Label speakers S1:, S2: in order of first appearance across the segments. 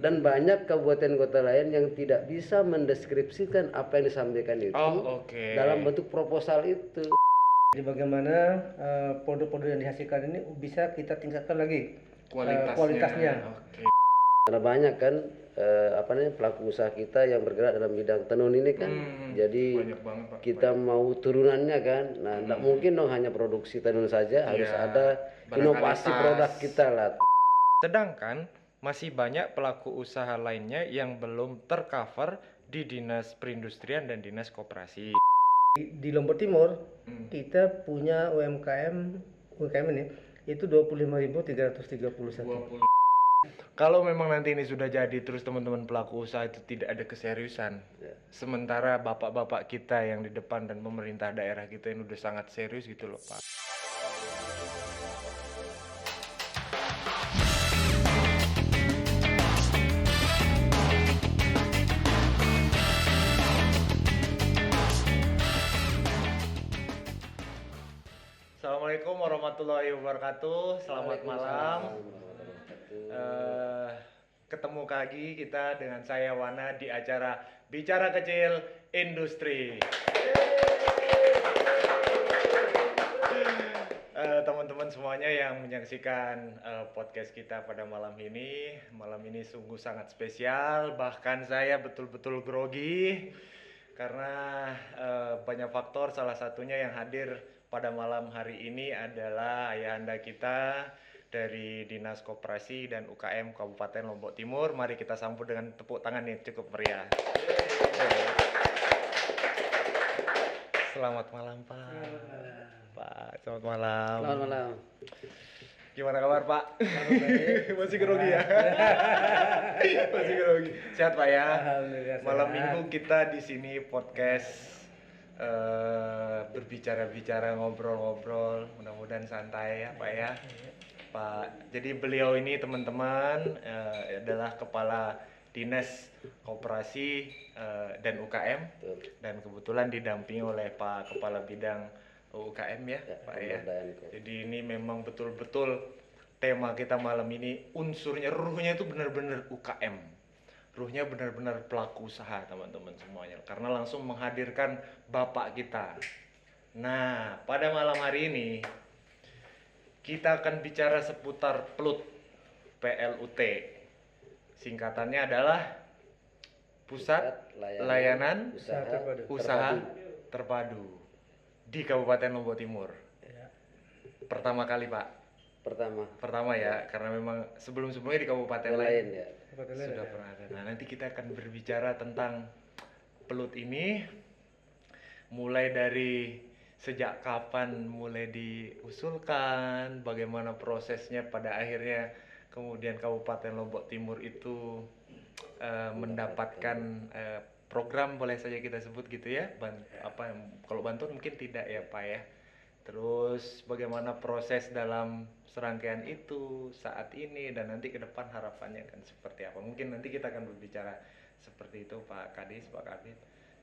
S1: Dan banyak kabupaten kota lain yang tidak bisa mendeskripsikan apa yang disampaikan itu dalam bentuk proposal itu.
S2: Jadi bagaimana produk-produk yang dihasilkan ini bisa kita tingkatkan lagi kualitasnya.
S1: Karena banyak kan pelaku usaha kita yang bergerak dalam bidang tenun ini kan. Jadi banget, Pak. Kita mau turunannya kan. Nah, tidak mungkin dong hanya produksi tenun saja, harus ada inovasi produk kita lah.
S3: Sedangkan masih banyak pelaku usaha lainnya yang belum tercover di Dinas Perindustrian dan Dinas Koperasi.
S2: Di Lombok Timur kita punya UMKM ini itu 25.331.
S3: Kalau memang nanti ini sudah jadi terus teman-teman pelaku usaha itu tidak ada keseriusan, sementara bapak-bapak kita yang di depan dan pemerintah daerah kita ini udah sangat serius gitu loh Pak. Assalamualaikum warahmatullahi wabarakatuh. Selamat malam. Ketemu lagi kita dengan saya Wana di acara Bicara Kecil Industri. Teman-teman semuanya yang menyaksikan podcast kita pada malam ini sungguh sangat spesial. Bahkan saya betul-betul grogi karena banyak faktor. Salah satunya yang hadir pada malam hari ini adalah ayahanda kita dari Dinas Koperasi dan UKM Kabupaten Lombok Timur. Mari kita sambut dengan tepuk tangan yang cukup meriah. Selamat malam Pak. Selamat malam.
S1: Selamat malam.
S3: Gimana kabar Pak? Masih grogi ya? Masih grogi. Sehat Pak ya?
S2: Alhamdulillah.
S3: Malam Minggu kita di sini podcast berbicara-bicara, ngobrol-ngobrol, mudah-mudahan santai ya Pak ya. Pak, jadi beliau ini teman-teman adalah Kepala Dinas Koperasi dan UKM dan kebetulan didampingi oleh Pak Kepala Bidang UKM ya Pak ya. Jadi ini memang betul-betul tema kita malam ini unsurnya, ruhnya itu benar-benar UKM. Ruhnya benar-benar pelaku usaha teman-teman semuanya, karena langsung menghadirkan bapak kita. Nah, pada malam hari ini kita akan bicara seputar PLUT, PLUT. Singkatannya adalah Pusat Layanan Usaha Terpadu di Kabupaten Lombok Timur. Pertama kali Pak. Pertama ya, karena memang sebelum-sebelumnya di kabupaten lain
S1: ya.
S3: Sudah pernah ada. Nah, nanti kita akan berbicara tentang PLUT ini, mulai dari sejak kapan mulai diusulkan, bagaimana prosesnya pada akhirnya kemudian Kabupaten Lombok Timur itu mendapatkan program, boleh saja kita sebut gitu ya. Kalau bantuan mungkin tidak ya Pak ya. Terus bagaimana proses dalam serangkaian itu saat ini dan nanti ke depan harapannya kan seperti apa. Mungkin nanti kita akan berbicara seperti itu Pak Kadis, Pak Kabit.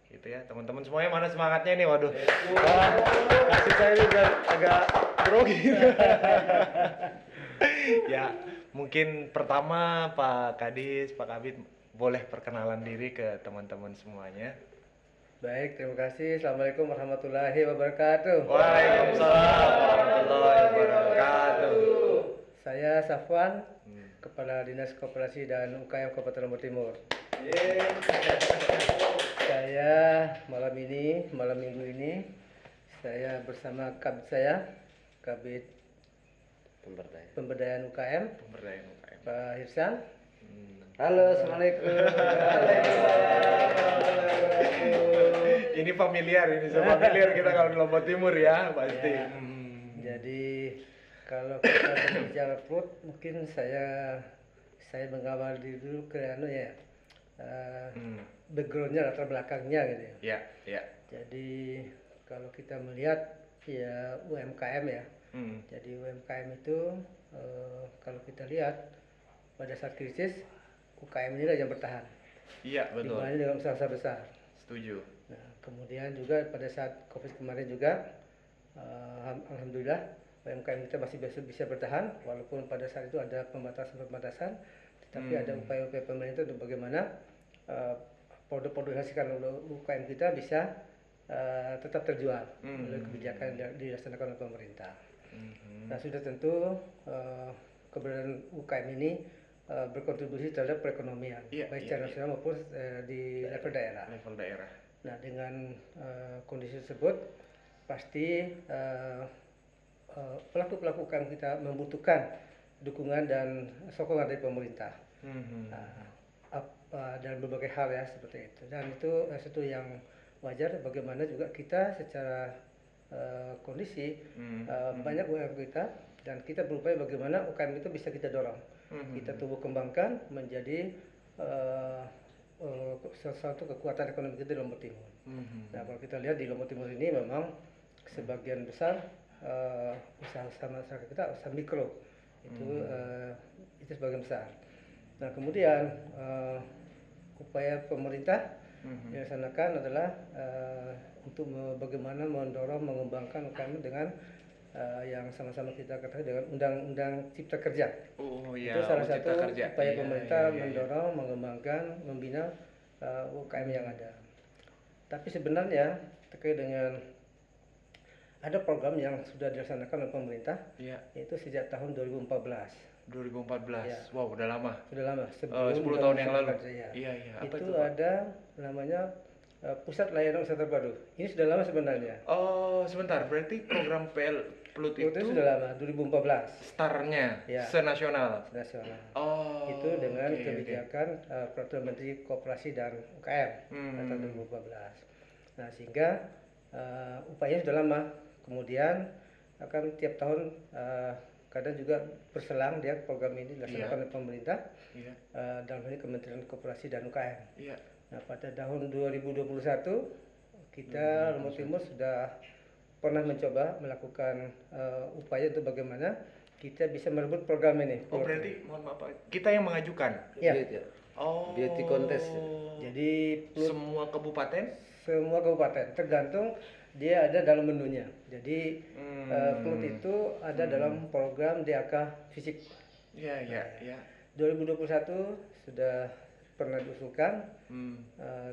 S3: Gitu ya, teman-teman semuanya, mana semangatnya nih? Waduh. Kasih saya ini agak grogi. Ya, mungkin pertama Pak Kadis, Pak Kabit boleh perkenalan diri ke teman-teman semuanya.
S2: Baik, terima kasih. Assalamualaikum warahmatullahi wabarakatuh.
S3: Waalaikumsalam warahmatullahi wabarakatuh.
S2: Saya Safwan, Kepala Dinas Koperasi dan UKM Kabupaten Lombok Timur. Saya malam minggu ini, saya bersama kabit saya, Kabit Pemberdayaan UKM, Pak Hirsan.
S1: Halo, assalamualaikum.
S3: Ini familiar kita kalau di Lombok Timur ya pasti.
S2: Jadi kalau kita berbicara PLUT, mungkin saya mengawal dulu ke backgroundnya, latar belakangnya gitu ya.
S3: Ya.
S2: Jadi kalau kita melihat ya UMKM ya. Jadi UMKM itu kalau kita lihat pada saat krisis UKM inilah yang bertahan.
S3: Iya, betul.
S2: Dibanding dengan usaha besar.
S3: Setuju.
S2: Nah, kemudian juga pada saat Covid kemarin juga alhamdulillah UMKM kita masih bisa bertahan walaupun pada saat itu ada pembatasan, tapi ada upaya-upaya pemerintah untuk bagaimana produk-produk yang dihasilkan oleh UKM kita bisa tetap terjual oleh kebijakan yang dilaksanakan oleh pemerintah. Nah, sudah tentu keberadaan UKM ini berkontribusi terhadap perekonomian, baik secara nasional maupun di level daerah. Nah, dengan kondisi tersebut pasti pelaku-pelaku UKM kita membutuhkan dukungan dan sokongan dari pemerintah dalam berbagai hal ya seperti itu. Dan itu satu yang wajar. Bagaimana juga kita secara kondisi banyak UKM kita, dan kita berupaya bagaimana UKM itu bisa kita dorong, kita tumbuh kembangkan menjadi satu kekuatan ekonomi kita di Lombok Timur. Nah, kalau kita lihat di Lombok Timur ini memang sebagian besar usaha masyarakat kita usaha mikro itu sebagian besar. Nah, kemudian upaya pemerintah yang dilaksanakan adalah untuk bagaimana mendorong mengembangkan UKM dengan yang sama-sama kita katakan dengan Undang-Undang Cipta Kerja. Itu salah satu upaya pemerintah mendorong, mengembangkan, membina UKM yang ada. Tapi sebenarnya terkait dengan ada program yang sudah dilaksanakan oleh pemerintah, yaitu sejak tahun 2014.
S3: Wow, udah lama.
S2: Sudah lama.
S3: 10 tahun yang lalu.
S2: Apa itu ada namanya Pusat Layanan Usaha Terpadu. Ini sudah lama sebenarnya.
S3: Oh, sebentar. Berarti program PLUT itu
S2: sudah lama, 2014.
S3: Startnya senasional.
S2: Nasional.
S3: Oh.
S2: Itu dengan kebijakan Peraturan Menteri Koperasi dan UKM tahun 2014. Nah, sehingga upaya sudah lama. Kemudian akan tiap tahun kadang juga berselang dia program ini dilaksanakan oleh pemerintah dalam hal ini Kementerian Koperasi dan UKM. Nah, pada tahun 2021 kita Lombok Timur sudah pernah mencoba melakukan upaya untuk bagaimana kita bisa merebut program ini.
S3: Oh, berarti mohon maaf Pak, kita yang mengajukan?
S2: Iya.
S1: Oh, beauty contest.
S2: Jadi
S3: semua kabupaten?
S2: Semua kabupaten, tergantung dia ada dalam menunya. Jadi PLUT itu ada dalam program DAK fisik. 2021 sudah pernah diusulkan,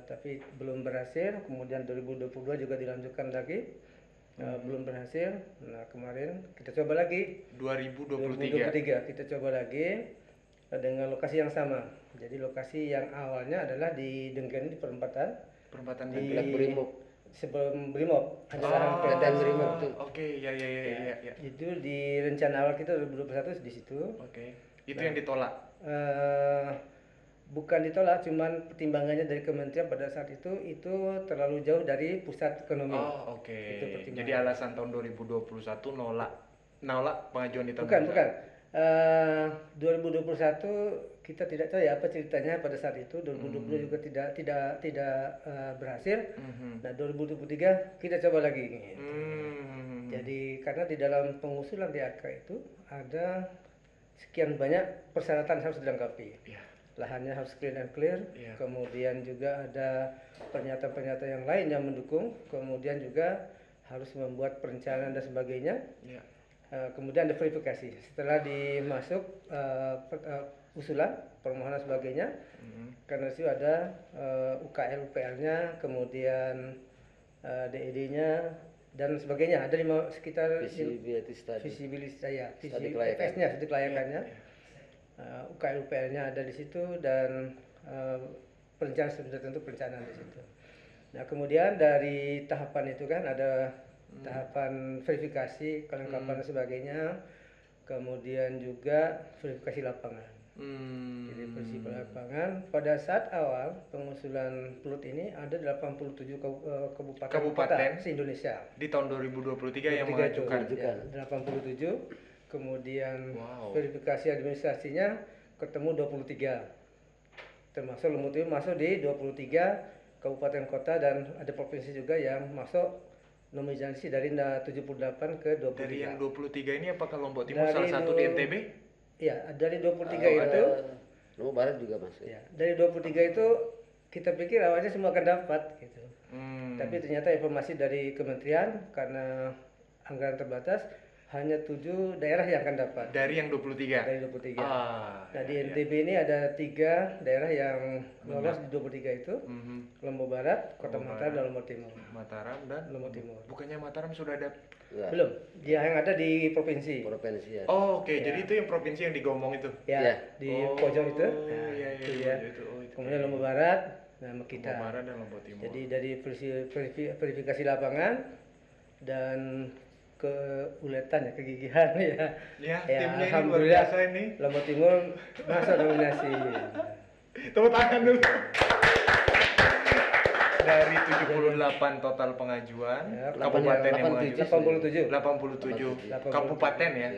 S2: tapi belum berhasil. Kemudian 2022 juga dilanjutkan lagi, belum berhasil. Nah, kemarin kita coba lagi. 2023 kita coba lagi dengan lokasi yang sama. Jadi lokasi yang awalnya adalah di Dengken, di perempatan
S1: di Brimob.
S2: Sebelum Brimob ada lahan
S1: pelatihan Brimob itu.
S2: Itu di rencana awal kita 2021 di situ.
S3: Itu yang ditolak.
S2: Bukan ditolak, cuman pertimbangannya dari kementerian pada saat itu terlalu jauh dari pusat ekonomi.
S3: Jadi alasan tahun 2021 nolak pengajuan itu.
S2: Bukan. 2021 kita tidak tahu ya apa ceritanya pada saat itu. 2020 juga tidak berhasil. Nah, 2023 kita coba lagi. Jadi karena di dalam pengusulan DAK itu ada sekian banyak persyaratan harus dilengkapi. Lahannya harus clear and clear, kemudian juga ada pernyataan-pernyataan yang lain yang mendukung, kemudian juga harus membuat perencanaan dan sebagainya. Kemudian ada verifikasi. Setelah dimasuk usulan, permohonan sebagainya, karena itu ada UKL, UPL-nya, kemudian DED-nya dan sebagainya. Ada sekitar visibility studi kelayakannya. UKL UPL-nya ada di situ dan perencanaan sudah tentu perencanaan di situ. Nah, kemudian dari tahapan itu kan ada tahapan verifikasi kelengkapan dan sebagainya, kemudian juga verifikasi lapangan. Jadi verifikasi lapangan pada saat awal pengusulan PLUT ini ada 87 kabupaten kota se-Indonesia.
S3: Di tahun 2023 yang mengajukan.
S2: 87. Kemudian verifikasi administrasinya ketemu 23, termasuk Lombok Timur masuk di 23 kabupaten kota, dan ada provinsi juga yang masuk nominasi dari 78 ke 23.
S3: Dari yang 23 ini apakah Lombok Timur salah satu di NTB?
S2: Iya, dari 23 itu
S1: Lombok Barat juga masuk.
S2: Ya, dari 23 itu kita pikir awalnya semua akan dapat gitu. Tapi ternyata informasi dari kementerian karena anggaran terbatas, hanya 7 daerah yang akan dapat
S3: Dari yang 23?
S2: dari 23. Nah di
S3: iya.
S2: NTB ini ada 3 daerah yang lolos di 23 itu, Lombok Barat, Kota Mataram, dan Lombok Timur.
S3: Mataram dan
S2: Lombok Timur.
S3: Bukannya Mataram sudah ada?
S1: Enggak.
S2: Belum, dia yang ada di provinsi.
S1: Provinsi ya.
S3: Oh, oke. Jadi itu yang provinsi yang digomong itu?
S2: Ya,
S1: Ya.
S2: di pojok itu. Nah,
S3: Iya,
S2: itu
S3: iya,
S2: ya.
S3: itu. Oh, itu.
S2: Kemudian Lombok Barat, nama kita.
S3: Lombok Barat dan Lombok Timur.
S2: Jadi dari verifikasi lapangan dan keuletan ya, kegigihan ya.
S3: Ya, timnya ini luar
S2: alhamdulillah
S3: biasa ini.
S2: Lombok Timur masuk nominasi.
S3: Tepuk tangan dulu. Dari 78 total pengajuan,
S2: Ya,
S3: kabupaten yang mengajukan
S2: 87.
S3: 87 kabupaten ya.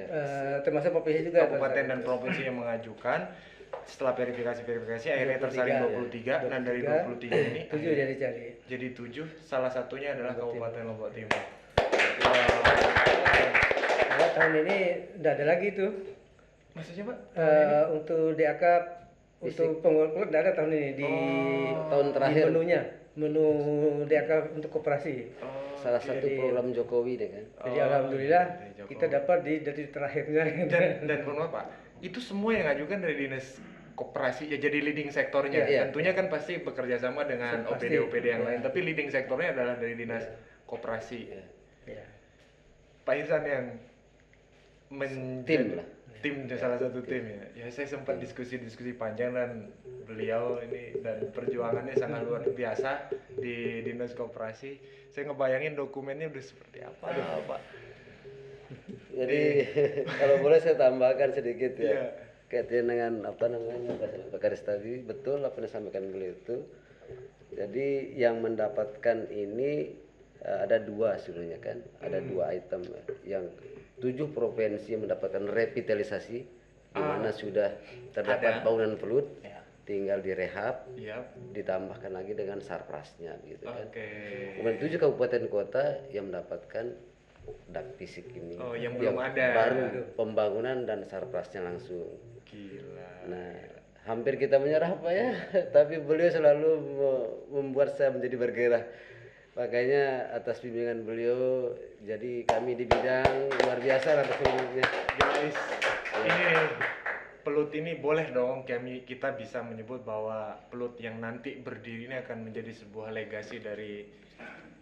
S2: Termasuk provinsi juga.
S3: Kabupaten dan provinsi yang mengajukan. Setelah verifikasi akhirnya tersaring 23. Nah, dari 23 ini
S2: 7 jadi cari.
S3: jadi 7, salah satunya adalah Kabupaten Lombok Timur.
S2: Nah, tahun ini udah ada lagi tuh.
S3: Maksudnya, Pak?
S2: Untuk DAK untuk pengurus udah ada tahun ini di
S1: tahun terakhir.
S2: di menu DAK untuk koperasi.
S1: Salah satu program Jokowi deh kan.
S2: Jadi alhamdulillah
S3: Jokowi.
S2: kita dapat dari terakhirnya.
S3: Dan mohon maaf Pak, itu semua yang ngajukan dari dinas koperasi ya, jadi leading sektornya.
S1: Iya.
S3: Tentunya kan pasti bekerja sama dengan
S2: Pasti.
S3: OPD yang lain, tapi leading sektornya adalah dari dinas koperasi.
S2: Ya.
S3: Pak Ihsan yang
S1: Tim lah.
S3: tim salah satu tim ya. Ya saya sempat diskusi panjang dan beliau ini dan perjuangannya sangat luar biasa di dinas koperasi. Saya ngebayangin dokumennya udah seperti apa, Pak.
S1: Jadi kalau boleh saya tambahkan sedikit ya.
S3: Iya.
S1: Kaitan dengan apa namanya Pak Karis tadi, betul apa yang disampaikan beliau itu. Jadi yang mendapatkan ini ada 2 sebenarnya kan, ada 2 item yang 7 provinsi yang mendapatkan revitalisasi, di mana sudah terdapat bangunan pelut, tinggal direhab, ditambahkan lagi dengan sarprasnya gitu kan. Kemudian 7 kabupaten kota yang mendapatkan dak fisik ini,
S3: yang belum ada,
S1: baru pembangunan dan sarprasnya langsung.
S3: Gila.
S1: Nah, hampir kita menyerah Pak ya, tapi beliau selalu membuat saya menjadi bergairah. Makanya atas bimbingan beliau, jadi kami di bidang luar biasa lah sebenarnya.
S3: Guys, ini pelut ini boleh dong kita bisa menyebut bahwa pelut yang nanti berdiri ini akan menjadi sebuah legasi dari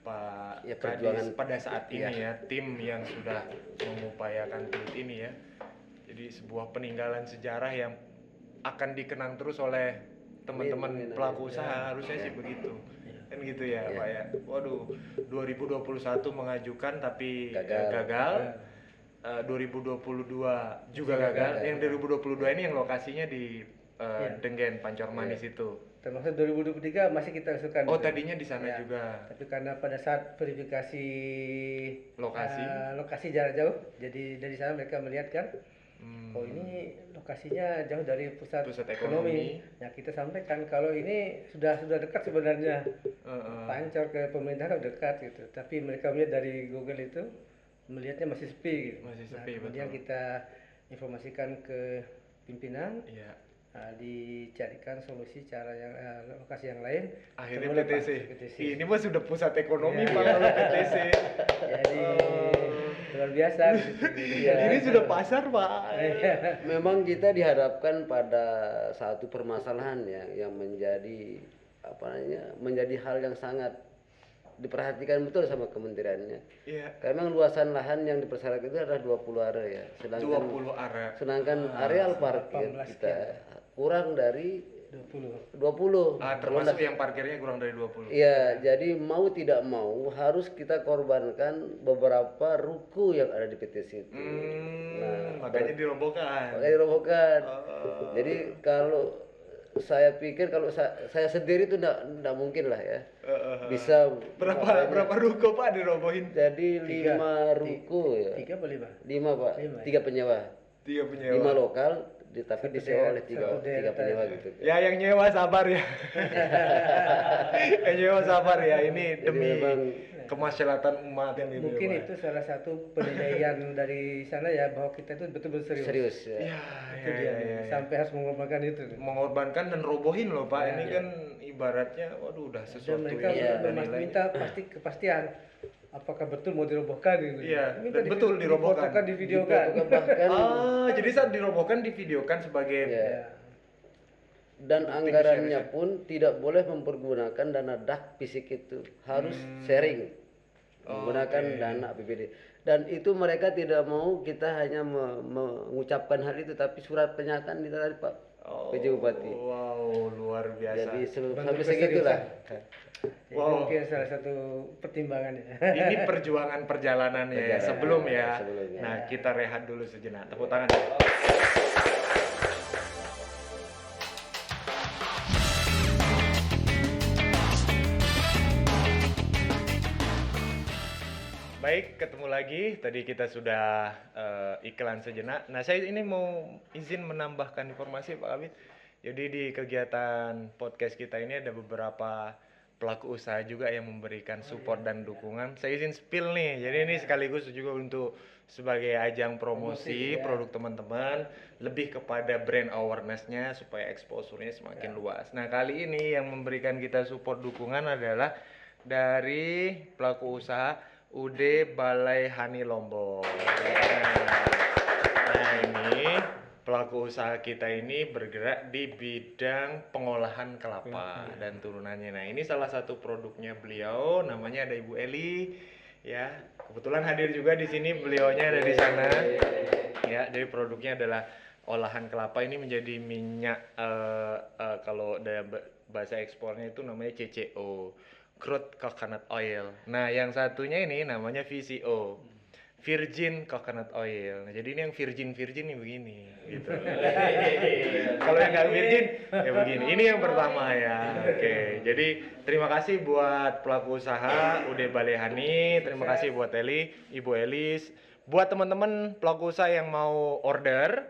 S3: Pak
S1: Ya,
S3: Kadis pada saat ini ya, tim yang sudah mengupayakan pelut ini ya. Jadi sebuah peninggalan sejarah yang akan dikenang terus oleh teman-teman pelaku usaha, harusnya sih begitu. Kan gitu ya, Pak ya. Waduh, 2021 mengajukan tapi gagal. 2022 juga gagal. Yang 2022 ini yang lokasinya di Denggen Pancor Manis itu.
S2: Termasuk 2023 masih kita usulkan.
S3: Oh, tadinya di sana juga.
S2: Tapi karena pada saat verifikasi lokasi jarak jauh, jadi dari sana mereka melihat kan, oh ini lokasinya jauh dari pusat ekonomi. Nah kita sampaikan kalau ini sudah dekat sebenarnya, Pancor ke pemerintah kan dekat gitu. Tapi mereka melihat dari Google itu melihatnya masih sepi gitu.
S3: Masih sepi,
S2: kemudian
S3: betul.
S2: kita informasikan ke pimpinan.
S3: Iya.
S2: Dicarikan solusi cara yang lokasi yang lain.
S3: Akhirnya PTC. Ini mah sudah pusat ekonomi Pak kalau PTC.
S2: Jadi luar biasa.
S3: Ini sudah pasar Pak.
S1: Memang kita dihadapkan pada satu permasalahan ya, yang menjadi menjadi hal yang sangat diperhatikan betul sama kementeriannya.
S3: Iya.
S1: Karena memang luasan lahan yang dipersyaratkan itu adalah 20 area, sedangkan
S3: 20 area.
S1: Sedangkan areal parkir kita kurang dari 20.
S3: Termasuk yang parkirnya kurang dari 20.
S1: Iya, jadi mau tidak mau harus kita korbankan beberapa ruko yang ada di PTC itu.
S3: Makanya dirobohkan.
S1: Jadi kalau saya pikir kalau saya sendiri itu enggak mungkin lah ya. Bisa
S3: berapa ruko Pak dirobohin?
S1: Jadi 5 ruko ya.
S2: 3 apa 5?
S1: 5 Pak. 3 penyewa.
S3: 5
S1: lokal tapi disewa oleh 3 penyewa gitu.
S3: Ya yang nyewa sabar ya. Yang nyewa sabar ya, ini demi kemaslahatan umat yang ini.
S2: Mungkin itu salah satu penilaian dari sana ya, bahwa kita itu betul-betul serius.
S3: Ya.
S2: Itu dia. Sampai harus mengorbankan itu.
S3: Mengorbankan dan robohin loh Pak. Ini kan ibaratnya waduh udah sesuatu
S2: dan mereka
S3: yang
S2: minta kepastian apakah betul mau dirobohkan gitu.
S3: Iya,
S2: Minta
S3: betul dirobohkan.
S2: difotokan, divideokan.
S1: Bahkan
S3: Jadi saat dirobohkan divideokan sebagai
S1: ya. Dan
S3: bukti
S1: anggarannya
S3: share-share.
S1: pun tidak boleh mempergunakan dana DAK fisik itu, harus sharing menggunakan dana APBD. Dan itu mereka tidak mau kita hanya mengucapkan hal itu, tapi surat pernyataan itu dari Pak PJ Bupati.
S3: Wow, luar biasa.
S1: Jadi
S2: Bentuk
S1: sampai segitulah.
S2: Itu mungkin salah satu pertimbangannya.
S3: Ini perjuangan perjalanannya ya, sebelum ya.
S1: sebelumnya.
S3: Nah, kita rehat dulu sejenak. Tepuk tangan. Baik, ketemu lagi. Tadi kita sudah iklan sejenak. Nah, saya ini mau izin menambahkan informasi Pak Kabit. Jadi di kegiatan podcast kita ini ada beberapa pelaku usaha juga yang memberikan support dan dukungan. Saya izin spill nih. Jadi ini sekaligus juga untuk sebagai ajang promosi produk teman-teman, lebih kepada brand awareness-nya supaya exposure-nya semakin luas. Nah, kali ini yang memberikan kita support dukungan adalah dari pelaku usaha UD Balai Hani Lombok. Nah, ini pelaku usaha kita ini bergerak di bidang pengolahan kelapa dan turunannya. Nah, ini salah satu produknya beliau, namanya ada Ibu Eli, ya. Kebetulan hadir juga di sini, beliaunya ada di sana. Ya, jadi produknya adalah olahan kelapa ini menjadi minyak kalau dalam bahasa ekspornya itu namanya CCO. Crude coconut oil. Nah, yang satunya ini namanya VCO, virgin coconut oil. Nah, jadi ini yang virgin nih begini, gitu. Kalau yang nggak virgin, ya begini. Ini yang pertama ya. Oke. Jadi terima kasih buat pelaku usaha UD Balai Hani. Terima kasih buat Ibu Elis. Buat teman-teman pelaku usaha yang mau order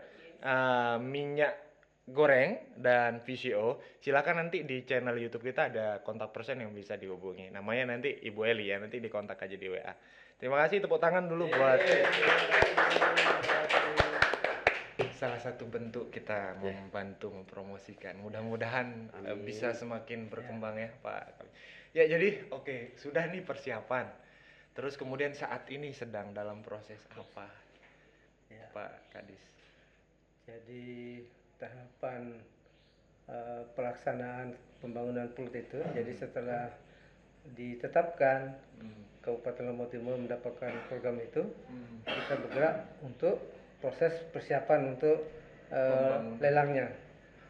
S3: minyak goreng dan VCO, silakan nanti di channel YouTube kita ada kontak person yang bisa dihubungi. Namanya nanti Ibu Eli ya, nanti dikontak aja di WA. Terima kasih, tepuk tangan dulu buat salah satu bentuk kita membantu mempromosikan. Mudah-mudahan bisa semakin berkembang ya, Pak. Ya, jadi oke, sudah nih persiapan. Terus kemudian saat ini sedang dalam proses apa? Pak Kadis.
S2: Jadi tahapan pelaksanaan pembangunan pulut itu, jadi setelah ditetapkan Kabupaten Lombok Timur mendapatkan program itu, kita bergerak untuk proses persiapan untuk lelangnya.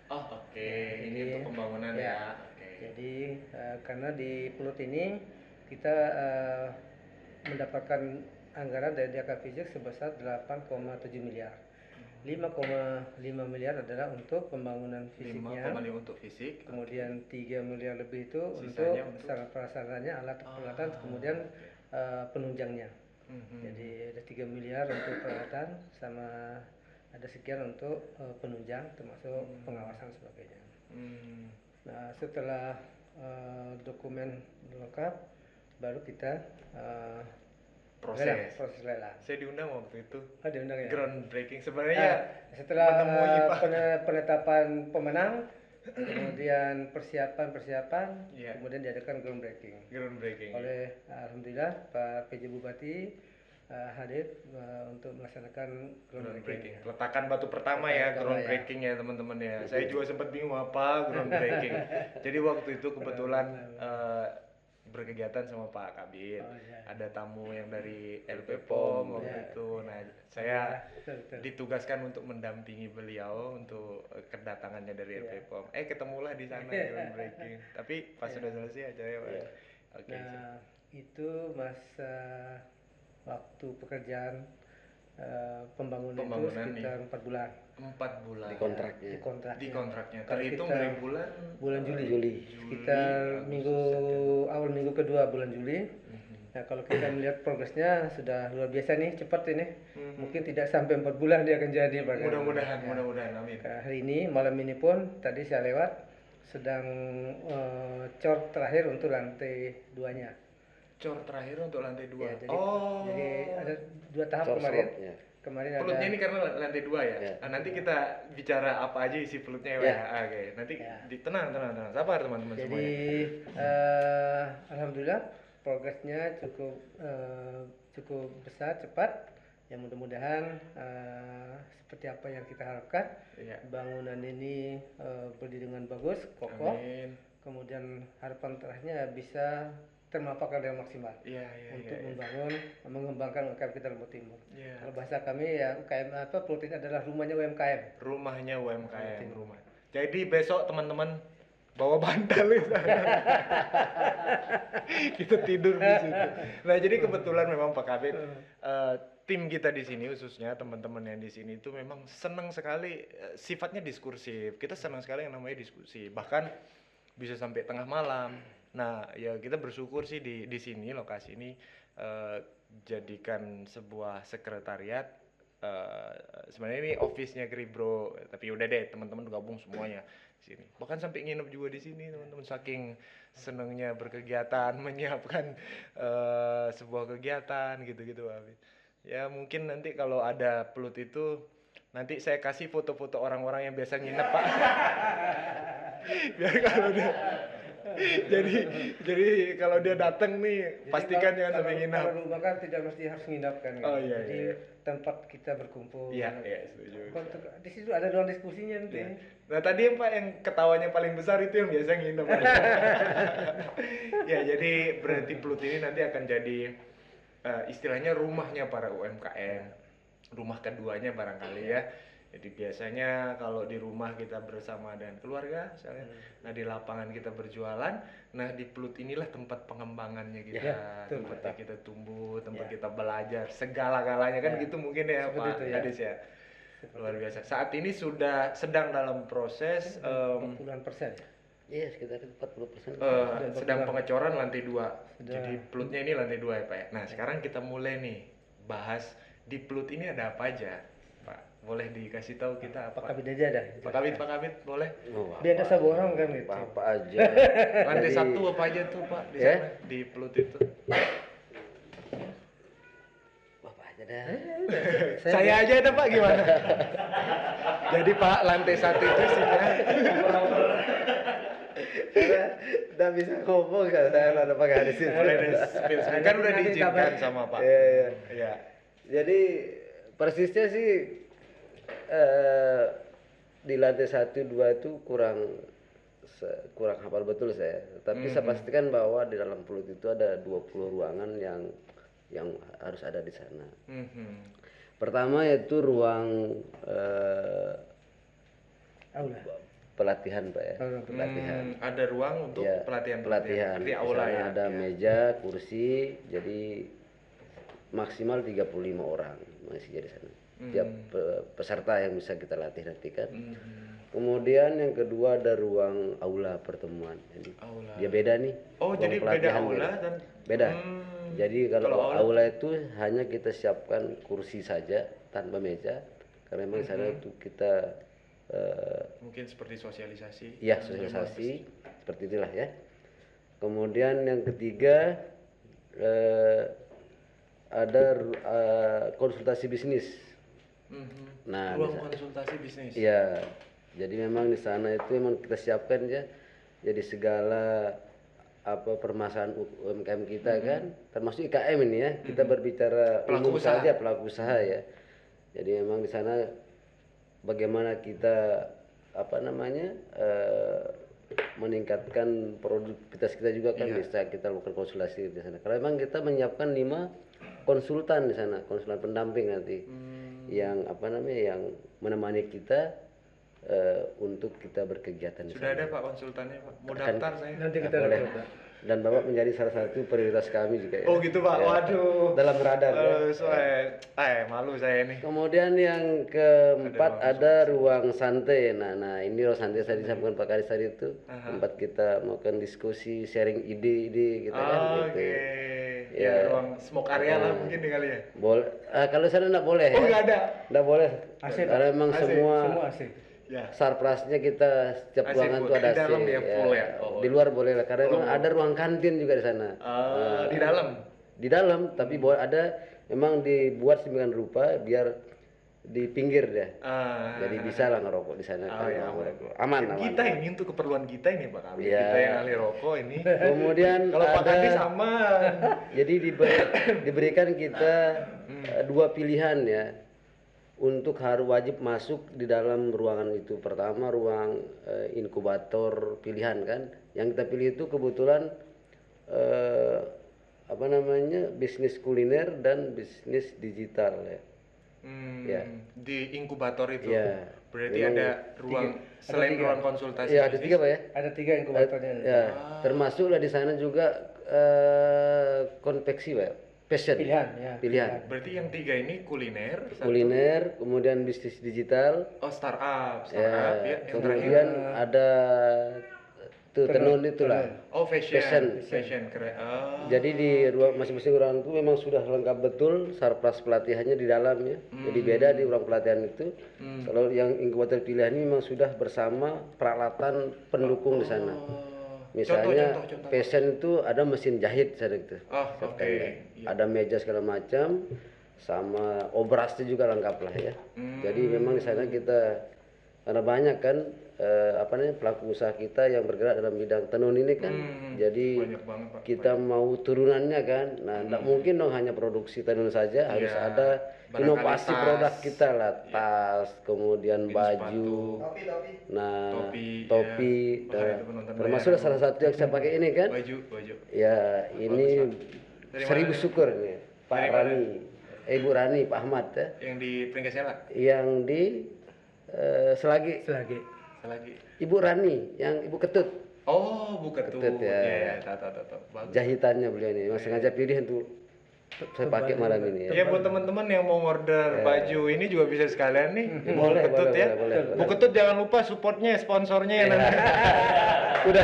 S3: Oh, oke. Ini untuk pembangunan ya.
S2: Jadi karena di pulut ini kita mendapatkan anggaran dari DAK Fisik sebesar 8,7 miliar. 5,5 miliar adalah untuk pembangunan fisiknya.
S3: 5,5 untuk fisik.
S2: Kemudian 3 miliar lebih itu
S3: Sisanya
S2: untuk sarana prasarannya, alat peralatan, kemudian penunjangnya. Jadi ada 3 miliar untuk peralatan sama ada sekian untuk penunjang termasuk pengawasan sebagainya. Nah, setelah dokumen lengkap baru kita
S3: proses
S2: lelang.
S3: Saya diundang waktu itu.
S2: Diundang ya.
S3: Groundbreaking sebenarnya.
S2: Setelah
S3: menemui
S2: penetapan pemenang, kemudian persiapan, kemudian diadakan groundbreaking. Oleh alhamdulillah Pak PJ Bupati hadir untuk melaksanakan groundbreaking.
S3: Peletakan batu pertama ya, groundbreaking ya teman-teman ya. Saya juga sempat bingung apa groundbreaking. Jadi waktu itu kebetulan berkegiatan sama Pak Kabit. Ada tamu yang dari LP POM waktu itu. Nah, saya ditugaskan untuk mendampingi beliau untuk kedatangannya dari LP POM. Ketemulah di sana groundbreaking. Tapi pas sudah selesai acaranya Pak.
S2: Nah, itu masa waktu pekerjaan pembangunan itu sekitar 4 bulan.
S3: 4 bulan.
S1: Di
S3: kontraknya. Terhitung dari
S2: bulan Juli. Sekitar awal minggu kedua bulan Juli. Nah, kalau kita melihat progresnya sudah luar biasa nih, cepat ini. Mungkin tidak sampai 4 bulan dia akan jadi.
S3: Mudah-mudahan, amin.
S2: Hari ini, malam ini pun tadi saya lewat sedang cor terakhir untuk lantai 2-nya.
S3: Cor terakhir untuk lantai 2.
S2: Ya, jadi ada 2 tahap kemarin. Kemarin
S3: pelutnya
S2: ada
S3: ini karena lantai 2 ya. Nah, nanti kita bicara apa aja isi pelutnya ya. Oke. Nanti tenang. Sabar teman-teman semuanya.
S2: Jadi alhamdulillah progresnya cukup besar, cepat. Ya mudah-mudahan seperti apa yang kita harapkan.
S3: Iya.
S2: Bangunan ini berdiri dengan bagus, kokoh.
S3: Amin.
S2: Kemudian harapan terakhirnya bisa termanfaatkan dengan maksimal untuk mengembangkan UMKM kita Lombok Timur. Kalau bahasa kami ya UMKM Pulut ini adalah rumahnya UMKM.
S3: Rumahnya UMKM. Rumah. Jadi besok teman-teman bawa bantal ya. Kita tidur di situ. Nah, jadi kebetulan memang Pak Kabit, tim kita di sini khususnya teman-teman yang di sini itu memang senang sekali, sifatnya diskursif. Kita senang sekali yang namanya diskusi. Bahkan bisa sampai tengah malam. Nah, ya kita bersyukur sih di sini lokasi ini jadikan sebuah sekretariat. Sebenarnya ini office-nya Gribro, tapi udah deh teman-teman gabung semuanya di sini. Bahkan sampai nginep juga di sini teman-teman, saking senangnya berkegiatan, menyiapkan sebuah kegiatan gitu-gitu Pak. Ya mungkin nanti kalau ada Pulut itu nanti saya kasih foto-foto orang-orang yang biasa nginep Pak. Biar kalau dia jadi kalau dia datang nih pastikan jangan sampai nginap.
S2: Kalau rumah kan tidak mesti harus nginap kan.
S3: Oh iya.
S2: Jadi tempat kita berkumpul.
S3: Iya, setuju.
S2: Di situ ada ruang diskusinya nanti.
S3: Ya. Nah, tadi yang Pak yang ketawanya paling besar itu yang biasa nginep. Ya, jadi berarti Pulut ini nanti akan jadi istilahnya rumahnya para UMKM. Rumah keduanya barangkali ya. Jadi biasanya kalau di rumah kita bersama dengan keluarga misalnya, nah di lapangan kita berjualan, nah di Pulut inilah tempat pengembangannya kita, tempat kita tumbuh, tempat kita belajar, segala-galanya kan gitu mungkin ya Pak Kadis ya. Luar biasa. Saat ini sudah sedang dalam proses
S2: 40%.
S1: Iya, sekitar 40%.
S3: Sedang pengecoran lantai 2. Jadi Pulutnya ini lantai 2 ya Pak ya. Nah, sekarang kita mulai nih bahas di Pulut ini ada apa aja. Boleh dikasih tahu kita apa?
S2: Pak Kabit aja dah.
S3: Pak Kabit boleh?
S2: Biar ada satu orang kan gitu.
S1: Apa aja.
S3: Lantai 1 apa aja tuh Pak di sana di Pulut itu?
S1: Apa aja dah.
S3: Saya aja ada Pak, gimana? Jadi Pak lantai 1 itu isinya
S1: udah bisa ngomong kan saya ada Pak Kadis.
S3: boleh deh spill kan udah diizinkan sama Pak.
S1: Iya. Jadi persisnya sih di lantai 1, 2 itu kurang hafal betul saya. Tapi saya pastikan bahwa di dalam Pulut itu ada 20 ruangan yang harus ada di sana. Pertama yaitu ruang
S2: aula.
S1: Pelatihan Pak ya. Pelatihan.
S3: Ada ruang untuk pelatihan. Di aula
S1: di sana
S3: ya.
S1: ada meja, kursi, jadi maksimal 35 orang masih jadi sana. Tiap peserta yang bisa kita latih nanti kan. Kemudian yang kedua ada ruang aula pertemuan. Jadi dia beda nih.
S3: Oh, jadi beda aula dan
S1: beda. Jadi kalau aula itu hanya kita siapkan kursi saja tanpa meja. Karena memang sana itu kita
S3: mungkin seperti sosialisasi.
S1: Iya, sosialisasi seperti itulah ya. Kemudian yang ketiga ada konsultasi bisnis. Nah,
S3: ruang konsultasi bisnis.
S1: Iya. Jadi memang di sana itu memang kita siapkan ya. Jadi segala permasalahan UMKM kita kan, termasuk IKM ini ya. Kita berbicara umum saja, pelaku usaha ya. Jadi memang di sana bagaimana kita meningkatkan produktivitas kita juga kan bisa kita lakukan konsultasi di sana. Karena memang kita menyiapkan 5 konsultan di sana, konsultan pendamping nanti yang yang menemani kita untuk kita berkegiatan di sana.
S3: Sudah ada Pak konsultannya Pak. Mau daftar saya.
S2: Nanti kita
S1: boleh. Dan Bapak menjadi salah satu prioritas kami juga ya.
S3: Oh gitu Pak. Waduh.
S1: Dalam radar
S3: malu saya nih.
S1: Kemudian yang keempat ada ruang santai. Nah ini ruang santai tadi disampaikan Pak Kadis tadi itu tempat kita melakukan diskusi, sharing ide-ide gitu kan gitu.
S3: Ya, ruang smoke area lah mungkin kali ya.
S1: Boleh. Kalau sana enggak boleh.
S3: Oh enggak ada.
S1: Enggak boleh.
S2: AC,
S1: karena memang semua
S2: AC.
S3: Ya.
S1: Sarprasnya kita setiap ruangan itu ada AC.
S3: Di dalam ya full ya.
S1: Di luar boleh lah karena memang ada ruang kantin juga di sana.
S3: Di dalam.
S1: Di dalam tapi ada memang dibuat sedemikian rupa biar di pinggir deh. Jadi bisa lah ngerokok di sana kan.
S3: ya,
S1: Aman.
S3: Kita ini untuk keperluan kita ini Pak Kami.
S1: Ya.
S3: Kita yang ahli rokok ini.
S1: Kemudian
S3: kalau Pak Kadis aman.
S1: Jadi diberikan kita dua pilihan ya untuk harus wajib masuk di dalam ruangan itu. Pertama ruang inkubator pilihan kan. Yang kita pilih itu kebetulan bisnis kuliner dan bisnis digital ya. Ya.
S3: Di inkubator itu.
S1: Ya.
S3: Berarti ada ruang selain ruang konsultasi.
S1: Ya, ada 3 Pak ya.
S2: Ada 3 inkubatornya.
S1: Ya, termasuklah di sana juga konveksi Pak. Passion. Pilihan.
S3: Berarti yang 3 ini kuliner,
S1: kuliner, kemudian bisnis digital.
S3: Oh, startup
S1: Ya.
S3: ya.
S1: Kemudian ada tenun itulah.
S3: Oh, fashion keren.
S1: Jadi di ruang masing-masing ruang itu memang sudah lengkap betul sarpras pelatihannya di dalamnya. Jadi beda di ruang pelatihan itu. Kalau yang inkubator pilihan ini memang sudah bersama peralatan pendukung di sana. Misalnya
S3: contoh.
S1: fashion itu ada mesin jahit di sana itu. Ada meja segala macam sama obrasnya juga lengkap lah ya. Jadi memang di sana kita karena banyak kan pelaku usaha kita yang bergerak dalam bidang tenun ini kan. Jadi
S3: banget, Pak.
S1: kita mau turunannya kan. Nah, enggak mungkin dong hanya produksi tenun saja, harus ada inovasi produk kita lah, tas, kemudian baju. Nah, topi. Termasuk salah satu yang saya pakai ini kan.
S3: Baju.
S1: Ya, ini 1000 syukur nih, Pak Rani. Ibu Rani, Pak Ahmad ya.
S3: Yang di Pringgesela?
S1: Yang di Selagi. Ibu Rani, yang Ibu Ketut.
S3: Oh, Bu Ketut.
S1: Ya.
S3: Tahu.
S1: Jahitannya beliau ini, memang sengaja pilih untuk saya pakai malam ini ya.
S3: Ya buat teman-teman yang mau order baju ini juga bisa sekalian nih. Bu
S1: Boleh,
S3: Ketut ya.
S1: boleh.
S3: Bu Ketut jangan lupa supportnya, sponsornya ya nanti.
S1: Udah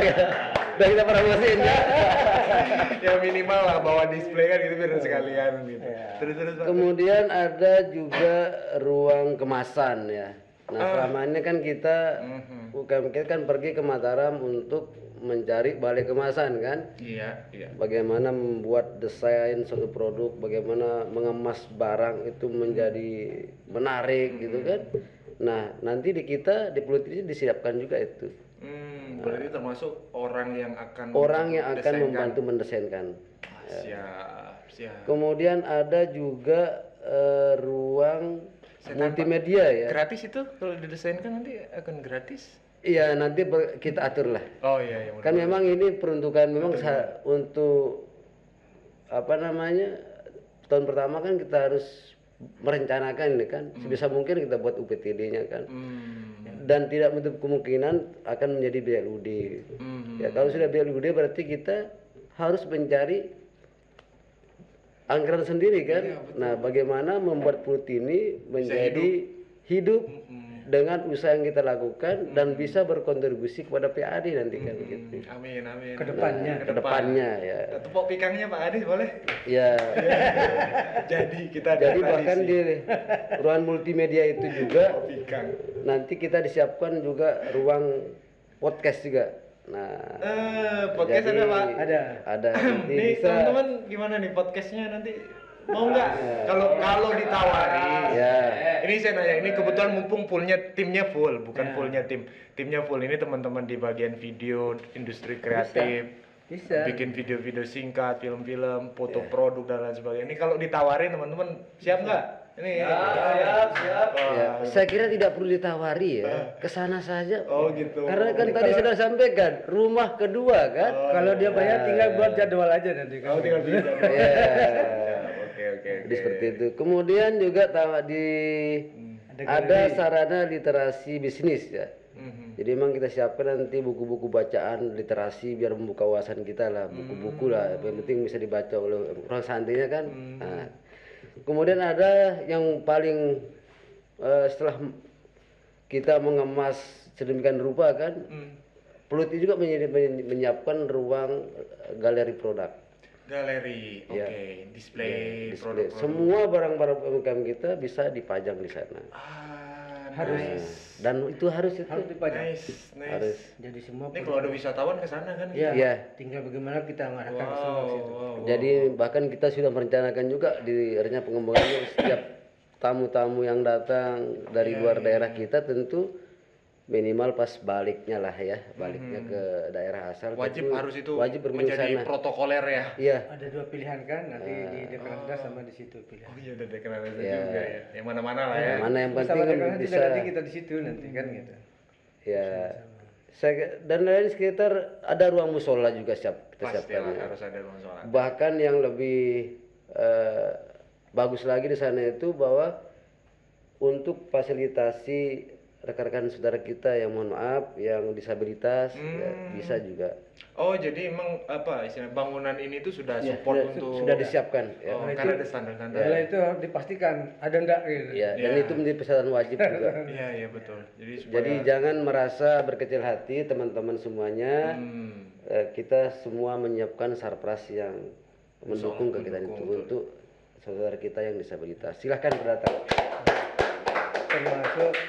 S1: kita promosiin ya.
S3: Ya minimal lah bawa display kan gitu biar sekalian gitu. Terus Pak.
S1: Kemudian ada juga ruang kemasan ya. Nah, selama ini kan kita UKM kita kan pergi ke Mataram untuk mencari balai kemasan kan.
S3: Iya.
S1: Bagaimana membuat desain suatu produk, bagaimana mengemas barang itu menjadi menarik gitu kan. Nah, nanti di kita di Pluit ini disiapkan juga itu.
S3: Berarti termasuk orang yang akan
S1: membantu mendesainkan.
S3: Siap.
S1: Kemudian ada juga ruang multimedia ya.
S3: Gratis itu kalau didesainkan nanti akan gratis?
S1: Iya, nanti kita atur lah.
S3: Oh iya.
S1: Kan memang ini peruntukan memang untuk tahun pertama kan kita harus merencanakan ini kan. Sebisa mungkin kita buat UPTD-nya kan. Dan tidak menutup kemungkinan akan menjadi BLUD. Ya, kalau sudah BLUD berarti kita harus mencari anggaran sendiri kan. Nah, bagaimana membuat Pluit ini menjadi hidup dengan usaha yang kita lakukan dan bisa berkontribusi kepada PAD nanti kan gitu.
S3: Amin.
S1: Kedepannya ya.
S3: Tepuk pikangnya Pak Adis boleh?
S1: Ya.
S3: Jadi
S1: bahkan di ruang multimedia itu juga nanti kita disiapkan juga ruang podcast juga. Nah,
S3: podcast ada Pak?
S1: Ada.
S3: Nih teman-teman gimana nih podcastnya nanti mau nggak? Kalau ditawari.
S1: Ya.
S3: Ini saya nanya, ini kebetulan mumpung timnya full, bukan fullnya timnya full. Ini teman-teman di bagian video, industri kreatif,
S2: bisa.
S3: Bikin video-video singkat, film-film, foto produk dan lain sebagainya. Ini kalau ditawarin teman-teman siap nggak? Ini
S1: siap. Saya kira tidak perlu ditawari ya, kesana saja.
S3: Oh gitu.
S1: Karena kan tadi sudah sampaikan rumah kedua kan.
S2: Kalau dia bayar tinggal buat jadwal aja nanti kan.
S3: Tinggal bikin jadwal. Oke.
S1: Seperti itu. Kemudian juga ada sarana literasi bisnis ya. Jadi memang kita siapkan nanti buku-buku bacaan literasi biar membuka wawasan kita lah, buku-buku lah. Yang penting bisa dibaca oleh orang santrinya kan. Nah, kemudian ada yang paling setelah kita mengemas sedemikian rupa kan, Pluit juga menyiapkan ruang galeri produk.
S3: Galeri, display produk.
S1: Semua barang-barang UMKM kita bisa dipajang di sana.
S3: Harus.
S1: Dan itu harus
S2: dipajang.
S3: Nice.
S1: Harus.
S2: Jadi semua.
S3: Ini kalau ada wisatawan ke sana kan?
S1: Iya.
S2: Tinggal bagaimana kita mengarahkan semua ke situ.
S1: Jadi bahkan kita sudah merencanakan juga di rencana pengembangannya setiap tamu-tamu yang datang dari luar daerah kita tentu minimal pas baliknya lah ya, baliknya ke daerah asal.
S3: Wajib
S1: tentu
S3: harus itu
S1: wajib berkunjung
S3: menjadi
S1: sana.
S3: protokoler ya.
S1: Iya.
S2: Ada 2 pilihan kan, nanti di Dekranasda sama di situ pilihan.
S3: Oh iya, ada Dekranasda juga ya. Yang mana-mana lah ya.
S1: Mana yang penting
S2: Sama
S1: kan
S2: Dekranasda
S1: bisa.
S2: juga nanti kita di situ nanti kan gitu.
S1: Ya. Dan lain sekitar ada ruang musola juga kita
S3: Pasti
S1: siapkan.
S3: harus ada ruang sholat.
S1: Bahkan yang lebih bagus lagi di sana itu bahwa untuk fasilitasi rekan-rekan saudara kita yang mohon maaf yang disabilitas ya, bisa juga.
S3: Oh, jadi emang apa istilah bangunan ini tuh sudah support untuk
S1: sudah disiapkan ya.
S3: Oh, karena ada standar-standar.
S2: Setelah itu harus dipastikan ada enggak gitu.
S1: Ya, dan itu menjadi pesanan wajib juga.
S3: Iya, iya betul. Jadi
S1: Jadi jangan merasa berkecil hati teman-teman semuanya. Kita semua menyiapkan sarpras yang mendukung kegiatan itu untuk saudara kita yang disabilitas. Silahkan berdatang.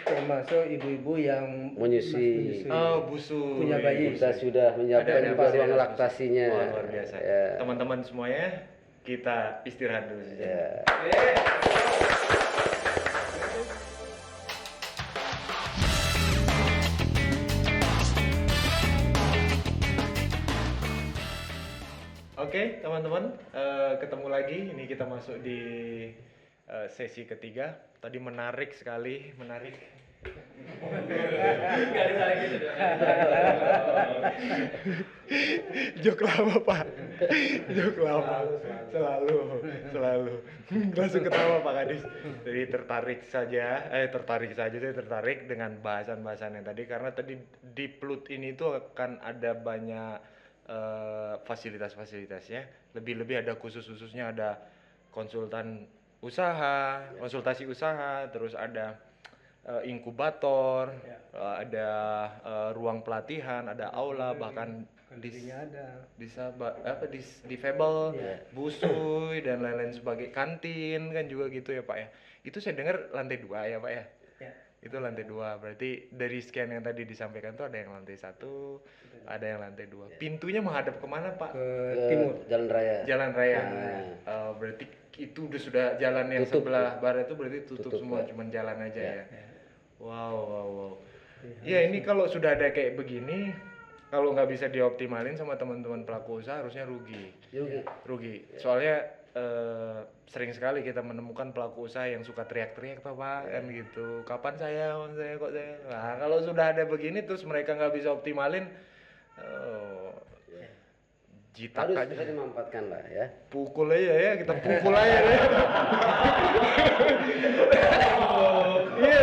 S2: termasuk ibu-ibu yang
S1: Menyusui.
S3: Oh, busuk.
S2: punya bayi.
S1: Kita sudah menyiapkan
S3: Ada
S1: juga ruang
S3: ada
S1: laktasinya.
S3: Wah, luar biasa.
S1: Ya.
S3: Teman-teman semuanya, kita istirahat dulu saja.
S1: Ya.
S3: Oke, teman-teman, ketemu lagi. Ini kita masuk di sesi ketiga. Tadi menarik sekali, menarik. Jok lama Pak, jok lama, selalu. Langsung ketawa Pak Kadis. Jadi tertarik saja saya tertarik dengan bahasan-bahasan yang tadi karena tadi di Plut ini tuh akan ada banyak fasilitas-fasilitasnya. Lebih-lebih ada khususnya ada konsultan usaha, konsultasi usaha, terus ada inkubator, ada ruang pelatihan, ada aula, bahkan difabel, busui dan lain-lain sebagai kantin kan juga gitu ya Pak ya. Itu saya dengar lantai 2 ya Pak ya. Itu lantai 2, berarti dari sekian yang tadi disampaikan tuh ada yang lantai 1, ada yang lantai 2. Pintunya menghadap kemana Pak?
S2: Ke timur.
S1: Jalan raya.
S3: Jalan raya. Berarti itu sudah jalan yang sebelah barat itu berarti tutup semua, cuman jalan aja ya. Wow. Ya ini kalau sudah ada kayak begini, kalau nggak bisa dioptimalin sama teman-teman pelaku usaha harusnya rugi. Soalnya sering sekali kita menemukan pelaku usaha yang suka teriak-teriak Pak kan gitu. Kapan saya kok saya. Nah kalau sudah ada begini terus mereka nggak bisa optimalin, jitak
S1: Harus
S3: aja.
S1: bisa dimanfaatkan lah ya.
S3: Pukul aja ya, kita pukul aja ya. Iya,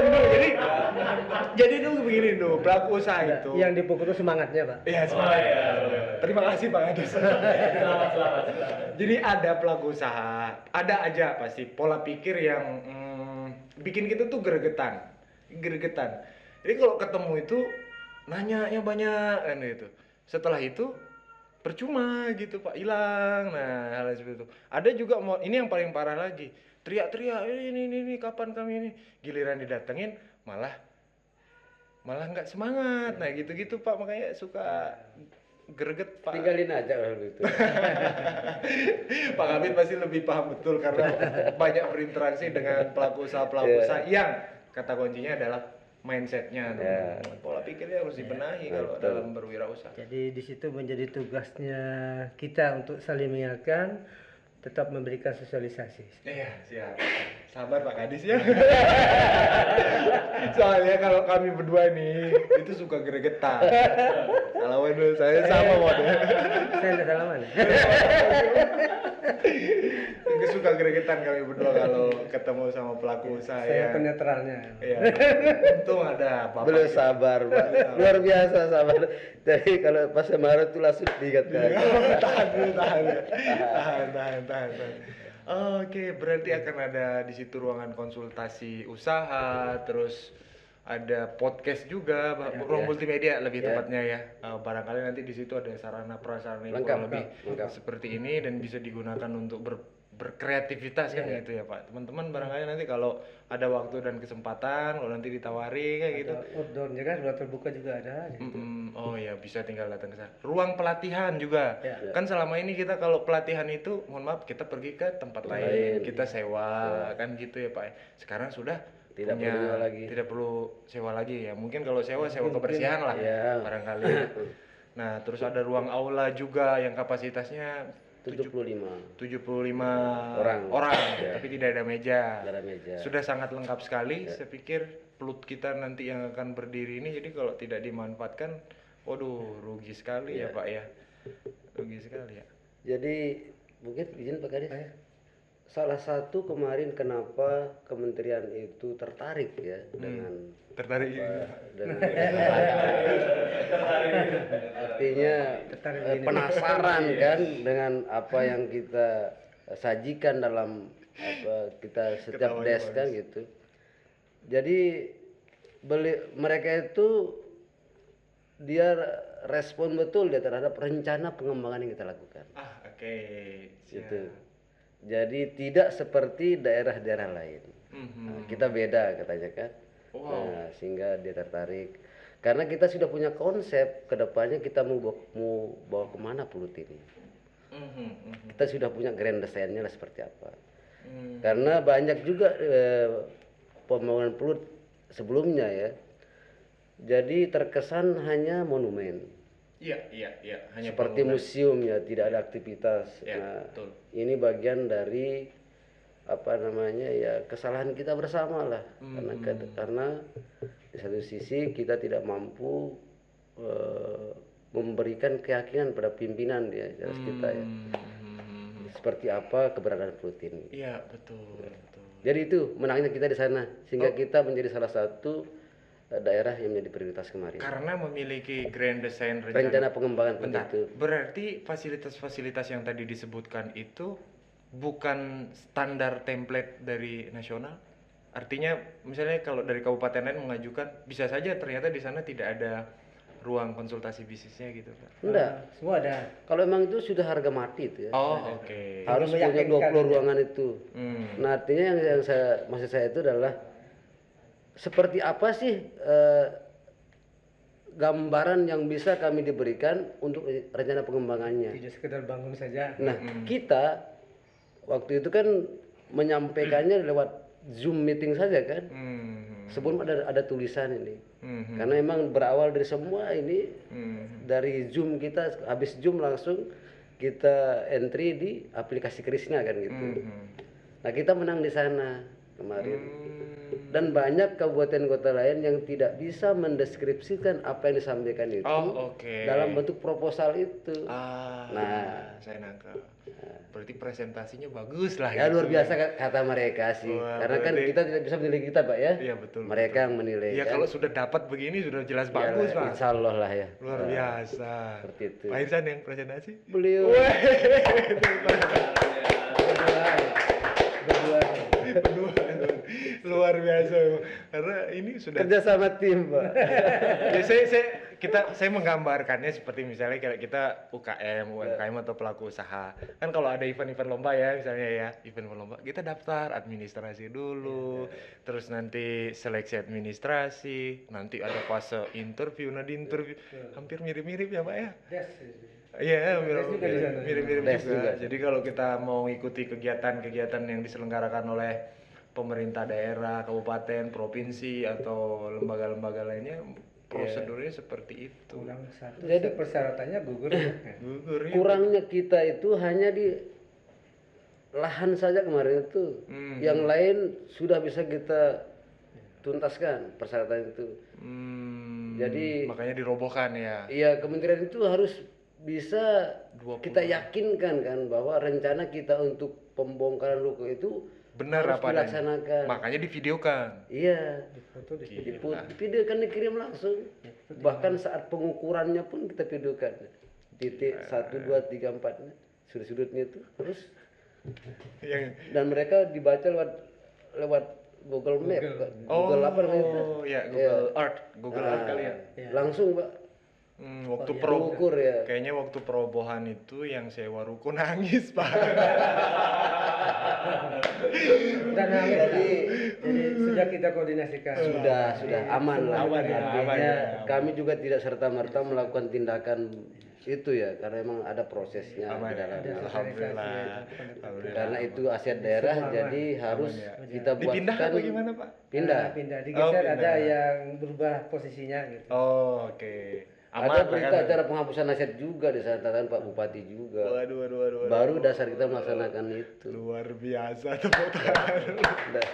S3: jadi itu begini tuh, pelaku usaha itu.
S2: Yang dipukul itu semangatnya, Pak.
S3: Iya, semangat. Terima kasih Pak Adis. Selamat. Jadi ada pelaku usaha, ada aja pasti pola pikir yang bikin kita tuh gregetan. Jadi kalau ketemu itu nanyanya banyak kan gitu. Setelah itu percuma gitu Pak, hilang. Nah, hal seperti itu. Ada juga ini yang paling parah lagi. Teriak-teriak, ini kapan kami ini. Giliran didatengin malah nggak semangat. Nah, gitu-gitu Pak, makanya suka greget Pak.
S1: Tinggalin aja kalau gitu.
S3: Pak Kabit pasti lebih paham betul karena banyak berinteraksi dengan pelaku usaha yang kata kuncinya adalah mindsetnya, pola pikirnya harus dibenahi kalau dalam berwirausaha.
S2: Jadi di situ menjadi tugasnya kita untuk saling mengingatkan, tetap memberikan sosialisasi.
S3: Iya, siap. Sabar Pak Kadis ya. Soalnya kalau kami berdua nih itu suka gregetan. Kalau dulu saya sama model.
S2: Saya tidak salah mana.
S3: Suka gregetan kami berdua kalau ketemu sama pelaku usaha.
S2: Saya penetralnya.
S3: Iya. Untung ada Bapak.
S1: Belum sabar, Pak. Luar biasa sabar. Jadi kalau pas marah tuh langsung diingatkan.
S3: Tahan. Oke, berarti akan ada di situ ruangan konsultasi usaha, terus ada podcast juga, ruang multimedia lebih tepatnya ya. Barangkali nanti di situ ada sarana prasarana yang kurang lebih seperti ini dan bisa digunakan untuk berkreativitas kan gitu ya Pak. Teman-teman barangkali nanti kalau ada waktu dan kesempatan, kalau nanti ditawari kayak gitu.
S2: Outdoornya kan ruang terbuka juga ada.
S3: Oh ya, bisa tinggal datang ke sana. Ruang pelatihan juga.
S2: Ya.
S3: Kan selama ini kita kalau pelatihan itu, mohon maaf, kita pergi ke tempat lain, kita sewa kan gitu ya Pak. Sekarang sudah
S1: Tidak
S3: punya,
S1: perlu lagi.
S3: tidak perlu sewa lagi ya. Mungkin kalau sewa kebersihan lah barangkali. Nah, terus ada ruang aula juga yang kapasitasnya
S1: 75
S3: orang, tapi tidak ada meja.
S1: Tidak ada meja.
S3: Sudah sangat lengkap sekali. Saya pikir pelut kita nanti yang akan berdiri ini, jadi kalau tidak dimanfaatkan, waduh, rugi sekali ya Pak ya. Rugi sekali ya.
S1: Jadi mungkin izin Pak Kadis. Salah satu kemarin kenapa kementerian itu tertarik ya dengan
S3: Tertarik.
S1: Artinya penasaran kan dengan apa yang kita sajikan dalam kita setiap desk kan gitu. Jadi mereka itu dia respon betul dia terhadap rencana pengembangan yang kita lakukan.
S3: Oke.
S1: Gitu. Jadi tidak seperti daerah-daerah lain. Nah, kita beda katanya kan. Nah, sehingga dia tertarik. Karena kita sudah punya konsep kedepannya kita mau bawa kemana Pulut ini. Kita sudah punya grand design-nya lah seperti apa. Karena banyak juga pembangunan Pulut sebelumnya ya. Jadi terkesan hanya monumen.
S3: Iya. Hanya
S1: seperti museum ya, tidak ada aktivitas.
S3: Ya, betul.
S1: Ini bagian dari kesalahan kita bersama lah. Karena di satu sisi kita tidak mampu memberikan keyakinan pada pimpinan di atas kita ya. Seperti apa keberadaan Pulut ini.
S3: Iya, betul.
S1: Jadi itu menangnya kita di sana sehingga kita menjadi salah satu daerah yang menjadi prioritas kemarin.
S3: Karena memiliki grand design
S1: rencana pengembangan itu.
S3: Berarti fasilitas-fasilitas yang tadi disebutkan itu bukan standar template dari nasional. Artinya misalnya kalau dari kabupaten lain mengajukan, bisa saja ternyata di sana tidak ada ruang konsultasi bisnisnya gitu Pak.
S1: Enggak,
S2: semua ada.
S1: Kalau emang itu sudah harga mati itu ya.
S3: Oke.
S1: Harus punya 20 ruangan itu. Nah, artinya yang maksud saya itu adalah seperti apa sih gambaran yang bisa kami diberikan untuk rencana pengembangannya.
S2: Tidak sekedar bangun saja.
S1: Nah, kita waktu itu kan menyampaikannya lewat Zoom meeting saja kan. Sebelum ada tulisan ini. Karena emang berawal dari semua ini dari Zoom kita, habis Zoom langsung kita entry di aplikasi Krisna kan gitu. Nah, kita menang di sana kemarin. Dan banyak kabupaten kota lain yang tidak bisa mendeskripsikan apa yang disampaikan itu dalam bentuk proposal itu.
S3: Nah, saya nangkep. Berarti presentasinya bagus lah.
S1: Ya gitu. Luar biasa kata mereka sih. Karena kan kita tidak bisa menilai kita Pak ya.
S3: Iya betul.
S1: Mereka yang menilai.
S3: Iya kan? Kalau sudah dapat begini sudah jelas bagus Pak.
S1: Insya Allah lah ya.
S3: Luar biasa.
S1: Seperti itu.
S3: Pak Irsan yang presentasi?
S1: Beliau.
S3: Berdua. Luar biasa karena ini sudah
S1: kerja sama tim Pak.
S3: Ya, saya menggambarkannya seperti misalnya kayak kita UMKM atau pelaku usaha kan kalau ada event-event lomba ya misalnya ya event lomba kita daftar administrasi dulu terus nanti seleksi administrasi nanti ada fase interview di interview hampir mirip-mirip ya Pak ya. Iya, mirip-mirip juga. Jadi kalau kita mau ikuti kegiatan-kegiatan yang diselenggarakan oleh pemerintah daerah, kabupaten, provinsi atau lembaga-lembaga lainnya, prosedurnya seperti itu.
S2: Jadi persyaratannya gugur ya.
S1: Kurangnya kita itu hanya di lahan saja kemarin itu. Yang lain sudah bisa kita tuntaskan persyaratan itu. Jadi
S3: makanya dirobohkan ya.
S1: Iya, kementerian itu harus bisa kita yakinkan kan bahwa rencana kita untuk pembongkaran ruko itu
S3: benar
S1: harus
S3: apa
S1: dilaksanakan.
S3: Makanya divideokan.
S1: Iya. Videokan dikirim langsung. Bahkan saat pengukurannya pun kita videokan. Titik 1, 2, 3, 4 sudut-sudutnya itu terus. Dan mereka dibaca lewat Google Map. Google apa namanya itu?
S3: Google Earth. Google Earth kali ya.
S1: Langsung Pak.
S3: Waktu
S1: Terukur ya.
S3: kayaknya waktu perobohan itu yang sewa ruko nangis Pak.
S2: Dan jadi sudah kita koordinasikan.
S1: Sudah aman lah.
S3: Aman ya,
S1: Artinya
S3: aman ya.
S1: kami juga tidak serta-merta melakukan tindakan itu ya, karena emang ada prosesnya
S3: Aman
S1: di
S3: ya.
S1: dalamnya.
S3: Alhamdulillah.
S1: Karena itu aset daerah, jadi harus kita
S3: Dipindah
S1: buatkan
S3: apa gimana Pak?
S1: pindah.
S2: Pindah digeser,
S3: pindah.
S2: ada yang berubah posisinya gitu.
S3: Oh, oke.
S1: Ada
S3: Aman
S1: berita
S3: lah kan?
S1: acara penghapusan aset juga di sana kan Pak Bupati juga.
S3: Waduh.
S1: Baru dasar kita melaksanakan itu.
S3: Luar biasa tepuk tangan.
S1: Udah.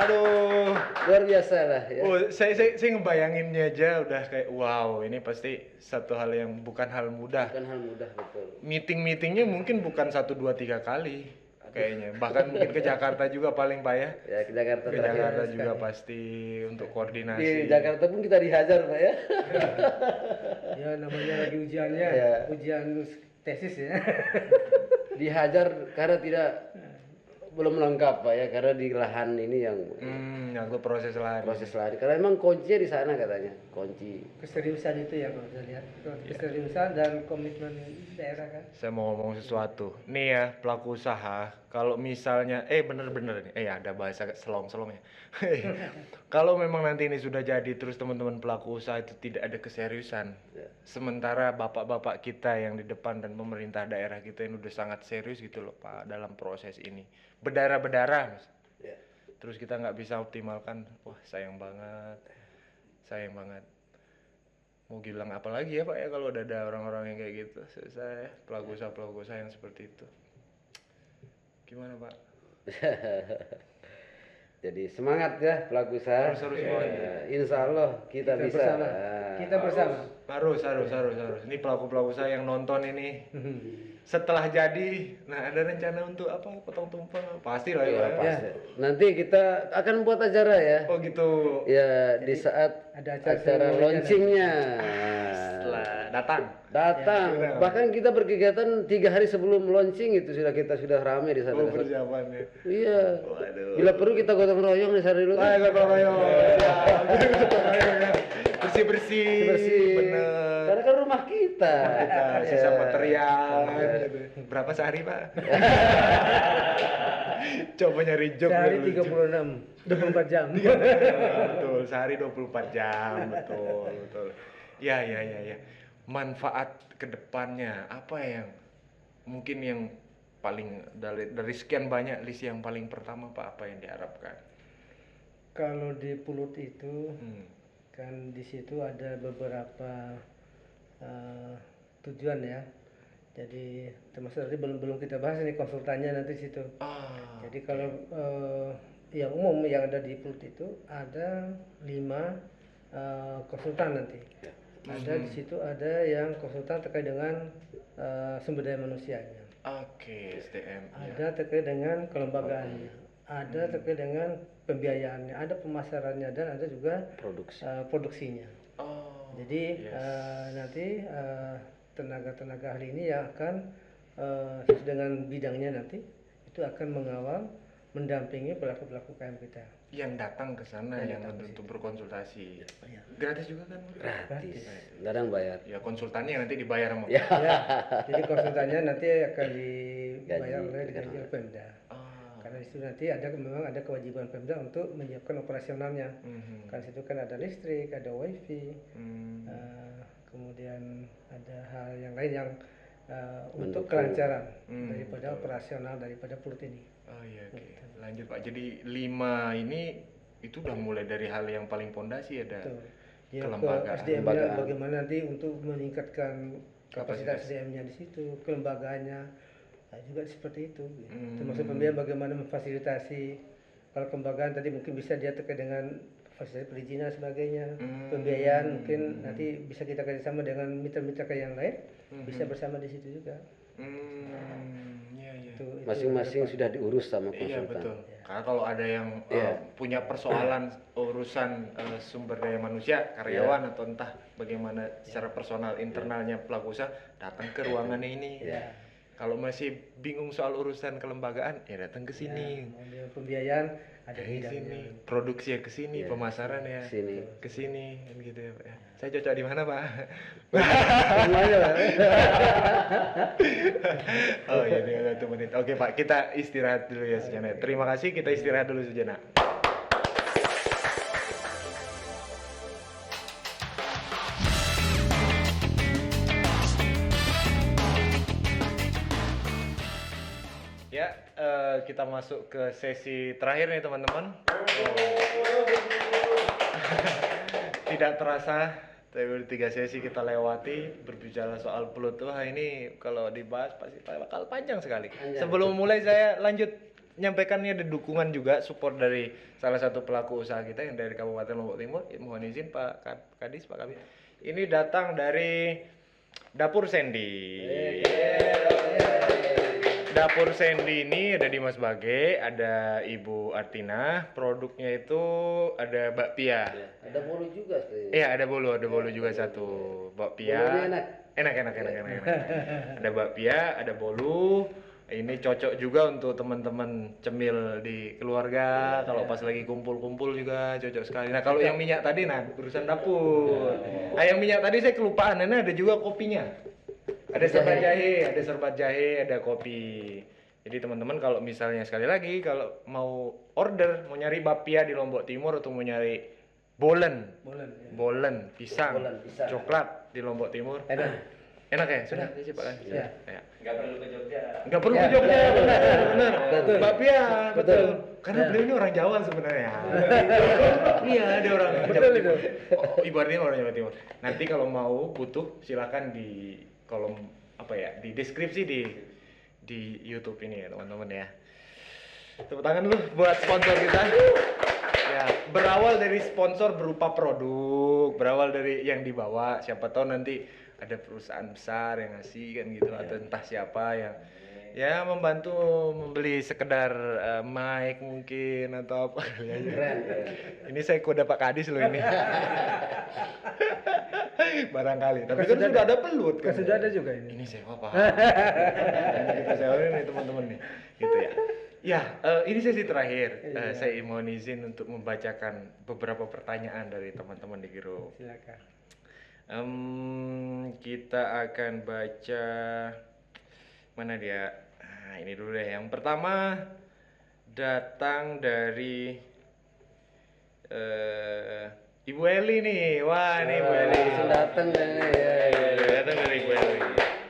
S3: Aduh.
S1: Luar biasa lah ya.
S3: Oh, saya ngebayanginnya aja udah kayak wow, ini pasti satu hal yang bukan hal mudah.
S1: Bukan hal mudah, betul.
S3: Meetingnya mungkin bukan 1, 2, 3 kali kayaknya. Bahkan mungkin ke Jakarta juga paling Pak ya.
S1: Ya ke Jakarta
S3: Ke
S1: terakhir.
S3: Jakarta juga pasti untuk koordinasi.
S1: Di Jakarta pun kita dihajar Pak ya.
S2: Ya namanya lagi ujiannya,
S1: Ya.
S2: ujian tesis ya.
S1: Dihajar karena belum lengkap Pak ya, karena di lahan ini yang
S3: Nyangkut proses lain.
S1: proses lahan. Karena emang kuncinya di sana katanya, kunci.
S2: Keseriusan itu ya kalau saya lihat. Keseriusan dan komitmen daerah kan.
S3: Saya mau ngomong sesuatu. Nih ya, pelaku usaha, kalau misalnya bener-bener nih, ada bahasa selong-selong ya. Kalau memang nanti ini sudah jadi terus teman-teman pelaku usaha itu tidak ada keseriusan. Sementara bapak-bapak kita yang di depan dan pemerintah daerah kita yang udah sangat serius gitu loh Pak dalam proses ini. Berdarah-berdarah Mas.
S1: Ya.
S3: Terus kita nggak bisa optimalkan, wah sayang banget. Mau bilang apa lagi ya Pak ya kalau udah ada orang-orang yang kayak gitu. Saya pelaku usaha yang seperti itu. Gimana Pak?
S1: Jadi semangat ya pelaku usaha.
S3: Harus semua.
S1: Insya Allah kita bisa.
S2: bersama. Kita bersama.
S3: Harus. Ini pelaku usaha yang nonton ini. Setelah jadi, nah ada rencana untuk apa? Potong tumpeng? Pasti lah ya.
S1: Ya,
S3: Pak, ya.
S1: pasti. Nanti kita akan buat acara ya.
S3: Oh gitu.
S1: Ya di saat
S2: ada
S1: acara
S2: seremoninya
S1: launchingnya.
S3: Setelah datang.
S1: Bahkan kita berkegiatan 3 hari sebelum launching itu kita sudah ramai di sana.
S3: Oh persiapannya.
S1: Iya.
S3: Waduh.
S1: Bila perlu kita gotong royong di sana dulu.
S3: Gotong royong. Bersih. Bener.
S1: Karena kan rumah kita.
S3: Sisa material. Berapa sehari Pak? Coba nyari job.
S2: Sehari
S3: dulu.
S2: 36, 24 jam.
S3: Betul, sehari 24 jam. Betul. Ya. Manfaat kedepannya apa yang mungkin yang paling dari sekian banyak list yang paling pertama Pak, apa yang diharapkan?
S2: Kalau di Pulut itu kan di situ ada beberapa tujuan ya. Jadi termasuk tadi belum kita bahas ini konsultannya nanti di situ. Jadi kalau yang umum yang ada di Pulut itu ada 5 konsultan nanti. Ada di situ ada yang konsultan terkait dengan sumber daya manusianya.
S3: Oke, SDM.
S2: Ada terkait dengan kelembagaannya. Ada terkait dengan pembiayaannya, ada pemasarannya dan ada juga produksinya. Jadi nanti tenaga-tenaga ahli ini yang akan sesuai dengan bidangnya nanti itu akan mengawal, mendampingi pelaku-pelaku UKM kita.
S3: Yang datang ke sana yang untuk berkonsultasi. Gratis juga kan?
S1: Gratis. Nggak ada yang bayar.
S3: Ya konsultannya nanti dibayar sama.
S2: Ya, jadi konsultannya nanti akan dibayar oleh Pemda. Karena di situ nanti memang ada kewajiban Pemda untuk menyiapkan operasionalnya. Karena situ kan ada listrik, ada wifi, kemudian ada hal yang lain yang untuk kelancaran daripada operasional daripada Pulut ini.
S3: Oh iya, oke. Lanjut Pak. Jadi 5 ini itu udah mulai dari hal yang paling pondasi ada kelembagaan.
S2: SDM-nya bagaimana nanti untuk meningkatkan kapasitas SDM-nya di situ, kelembagaannya juga seperti itu. Termasuk pembiayaan bagaimana memfasilitasi. Kalau kelembagaan tadi mungkin bisa dia terkait dengan fasilitas perizinan dan sebagainya. Pembiayaan mungkin nanti bisa kita kerjasama dengan mitra-mitra yang lain, bisa bersama di situ juga.
S1: Masing-masing sudah diurus sama
S3: Iya
S1: konsultan.
S3: betul. Karena kalau ada yang punya persoalan urusan sumber daya manusia, karyawan atau entah bagaimana secara personal internalnya pelaku usaha, datang ke ruangan ini. Kalau masih bingung soal urusan kelembagaan, ya datang ke sini.
S2: Ya, pembiayaan ada
S3: Di
S2: bidangnya.
S3: sini, produksi ya ke sini, pemasaran ya ke sini, kan gitu ya Pak. Ya. Saya cocok di mana Pak?
S1: Semuanya Pak.
S3: Oh iya, tinggal 1 menit. Oke Pak, kita istirahat dulu ya sejenak. Terima kasih, kita istirahat dulu sejenak. Ya, kita masuk ke sesi terakhir nih teman-teman. Tidak terasa, tapi 3 sesi kita lewati berbicara soal pelut. Wah ini kalau dibahas pasti bakal panjang sekali. Sebelum mulai saya lanjut nyampaikan ini ada dukungan juga support dari salah satu pelaku usaha kita yang dari Kabupaten Lombok Timur. Mohon izin Pak Kadis, Pak Kabit. Ini datang dari Dapur Sandy. Dapur Sandy ini ada di Mas Bage, ada Ibu Artina, produknya itu ada bakpia.
S1: Ada bolu juga sebenarnya.
S3: Iya, ada bolu juga satu. Bakpia.
S1: Bolunya enak.
S3: Enak. Ada bakpia, ada bolu. Ini cocok juga untuk teman-teman cemil di keluarga, kalau pas lagi kumpul-kumpul juga cocok sekali. Nah, kalau yang minyak tadi nah urusan dapur. Nah, yang minyak tadi saya kelupaan, ini ada juga kopinya. Ada serbat jahe, ada kopi. Jadi teman-teman kalau misalnya sekali lagi kalau mau order, mau nyari bapia di Lombok Timur atau mau nyari bolen pisang, coklat di Lombok Timur. Enak ya? Sudah Pak kan?
S2: Ya.
S3: Enggak perlu ke Jogja, benar. Bapia, betul. Karena beliau ini orang Jawa sebenarnya. Iya, dia orang Jawa Timur. Oh, Ibu Artina orang Jawa Timur. Nanti kalau mau butuh silakan di kolom di deskripsi di YouTube ini ya teman-teman ya. Tepuk tangan dulu buat sponsor kita. Ya, berawal dari sponsor berupa produk, berawal dari yang dibawa. Siapa tahu nanti ada perusahaan besar yang ngasih kan gitu atau entah siapa yang ya membantu membeli sekedar mic mungkin atau apa kali ya. Ini saya kode Pak Kadis loh ini. Barangkali. Tapi kan sudah ada pelut kan.
S2: Sudah ada juga ini.
S3: Ini sewa Pak. Kita sewa ini teman-teman nih. Gitu ya. Ya, ini sesi terakhir. Saya mohon izin untuk membacakan beberapa pertanyaan dari teman-teman di grup.
S2: Silakan.
S3: Kita akan baca mana dia? Nah, ini dulu deh. Yang pertama datang dari Ibu Eli nih. Wah, nih Ibu Eli.
S1: Langsung datang deh.
S3: Datang dari Ibu Eli.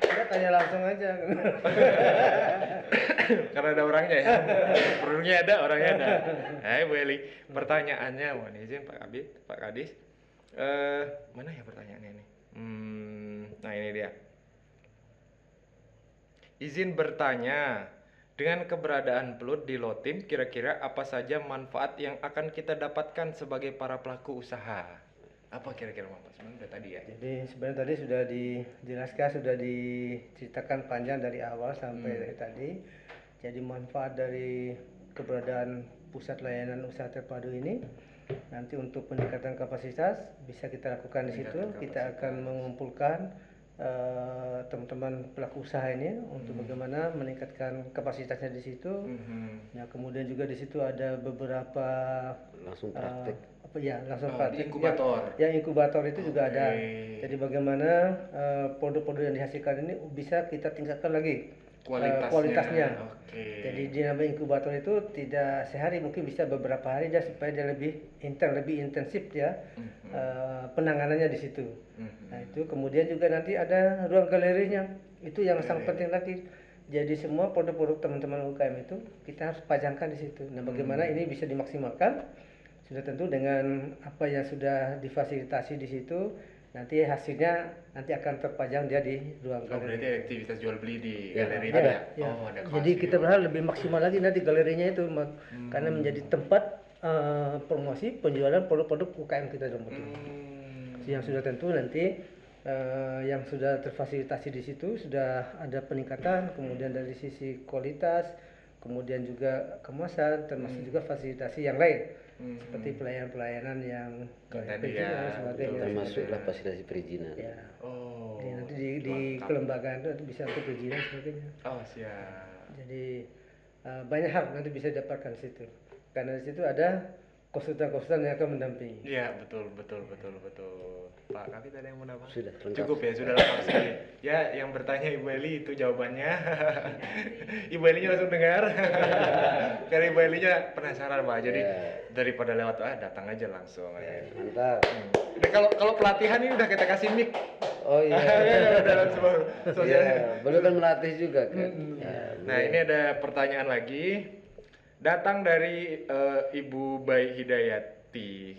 S2: Kita tanya langsung aja.
S3: Karena ada orangnya ya. Produknya ada, orangnya ada. Nah, Ibu Eli. Pertanyaannya, mohon izin Pak Kabit, Pak Kadis. Mana ya pertanyaannya ini? Nah ini dia. Izin bertanya, dengan keberadaan pelut di Lotim, kira-kira apa saja manfaat yang akan kita dapatkan sebagai para pelaku usaha? Apa kira-kira manfaat? Sebenarnya udah tadi ya.
S2: Jadi sebenarnya tadi sudah dijelaskan, sudah diceritakan panjang dari awal sampai tadi. Jadi manfaat dari keberadaan pusat layanan usaha terpadu ini nanti untuk peningkatan kapasitas bisa kita lakukan di situ. Kita akan mengumpulkan teman-teman pelaku usaha ini untuk bagaimana meningkatkan kapasitasnya di situ. Ya, kemudian juga di situ ada beberapa
S1: Langsung praktek.
S2: langsung praktek.
S3: Inkubator.
S2: Yang inkubator itu juga ada. Jadi bagaimana produk-produk yang dihasilkan ini bisa kita tingkatkan lagi kualitasnya. Jadi di nama inkubator itu tidak sehari, mungkin bisa beberapa hari dia supaya dia lebih intensif ya penanganannya di situ. Nah itu kemudian juga nanti ada ruang galerinya, itu yang sangat penting nanti. Jadi semua produk-produk teman-teman UKM itu kita harus pajangkan di situ. Nah bagaimana ini bisa dimaksimalkan? Sudah tentu dengan apa yang sudah difasilitasi di situ. Nanti hasilnya nanti akan terpajang dia di ruang galeri.
S3: Berarti ada aktivitas jual beli di galeri
S2: ada,
S3: ya?
S2: ya.
S3: Oh, ada
S2: Jadi kita berharap lebih maksimal lagi nanti galerinya itu karena menjadi tempat promosi penjualan produk-produk UKM kita di Lombok Timur. Yang sudah tentu nanti yang sudah terfasilitasi di situ sudah ada peningkatan, kemudian dari sisi kualitas, kemudian juga kemasan, termasuk juga fasilitasi yang lain. seperti pelayanan-pelayanan yang
S3: tadi
S2: perizinan dan
S3: ya,
S2: sebagainya.
S1: termasuklah fasilitasi perizinan.
S2: Ya.
S3: Oh.
S2: Jadi nanti di kelembagaan itu bisa untuk perizinan sebagainya.
S3: Oh, siap.
S2: Jadi banyak hal nanti bisa didapatkan di situ. Karena di situ ada konsultan-konsultan yang akan mendampingi.
S3: Iya, betul. Pak Kapit ada yang mau nambah?
S1: Sudah lengkap.
S3: Cukup ya, sudah lengkap sekali. Ya, yang bertanya Ibu Eli itu jawabannya. Ibu Elinya langsung dengar. Karena Ibu Elinya penasaran Pak. Jadi daripada lewat datang aja langsung.
S1: Mantap.
S3: Nah, kalau pelatihan ini udah kita kasih mic.
S1: Oh iya.
S3: Udah langsung sosial.
S1: Belum kan melatih juga kan.
S3: Nah, ini ada pertanyaan lagi. Datang dari Ibu Bayi Hidayati.